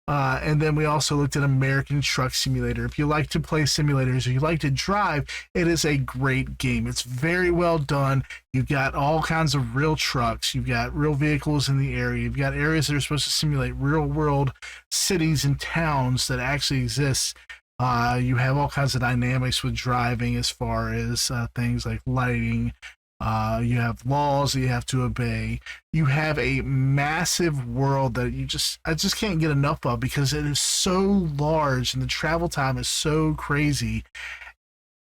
And then we also looked at American Truck Simulator. If you like to play simulators or you like to drive, it is a great game. It's very well done. You've got all kinds of real trucks. You've got real vehicles in the area. You've got areas that are supposed to simulate real world cities and towns that actually exist. You have all kinds of dynamics with driving as far as things like lighting. You have laws that you have to obey. You have a massive world that I just can't get enough of, because it is so large and the travel time is so crazy.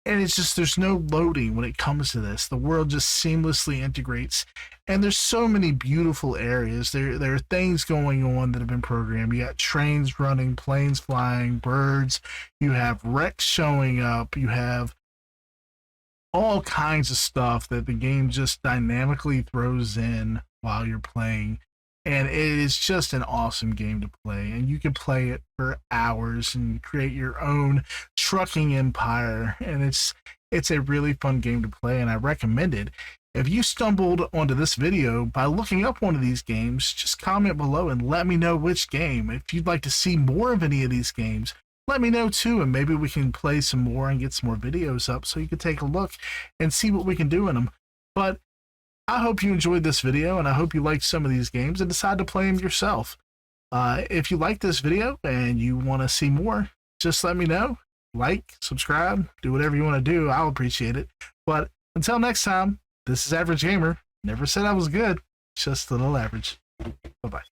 And it's just, there's no loading when it comes to this. The world just seamlessly integrates, and there's so many beautiful areas. There are things going on that have been programmed. You got trains running, planes flying, birds. You have wrecks showing up. You have all kinds of stuff that the game just dynamically throws in while you're playing, and it is just an awesome game to play. And you can play it for hours and create your own trucking empire, and it's a really fun game to play, and I recommend it. If you stumbled onto this video by looking up one of these games, just comment below and let me know which game. If you'd like to see more of any of these games, let me know too, and maybe we can play some more and get some more videos up so you can take a look and see what we can do in them. But I hope you enjoyed this video, and I hope you liked some of these games and decide to play them yourself. If you like this video and you want to see more, just let me know. Like, subscribe, do whatever you want to do. I'll appreciate it. But until next time, this is Average Gamer. Never said I was good, just a little average. Bye-bye.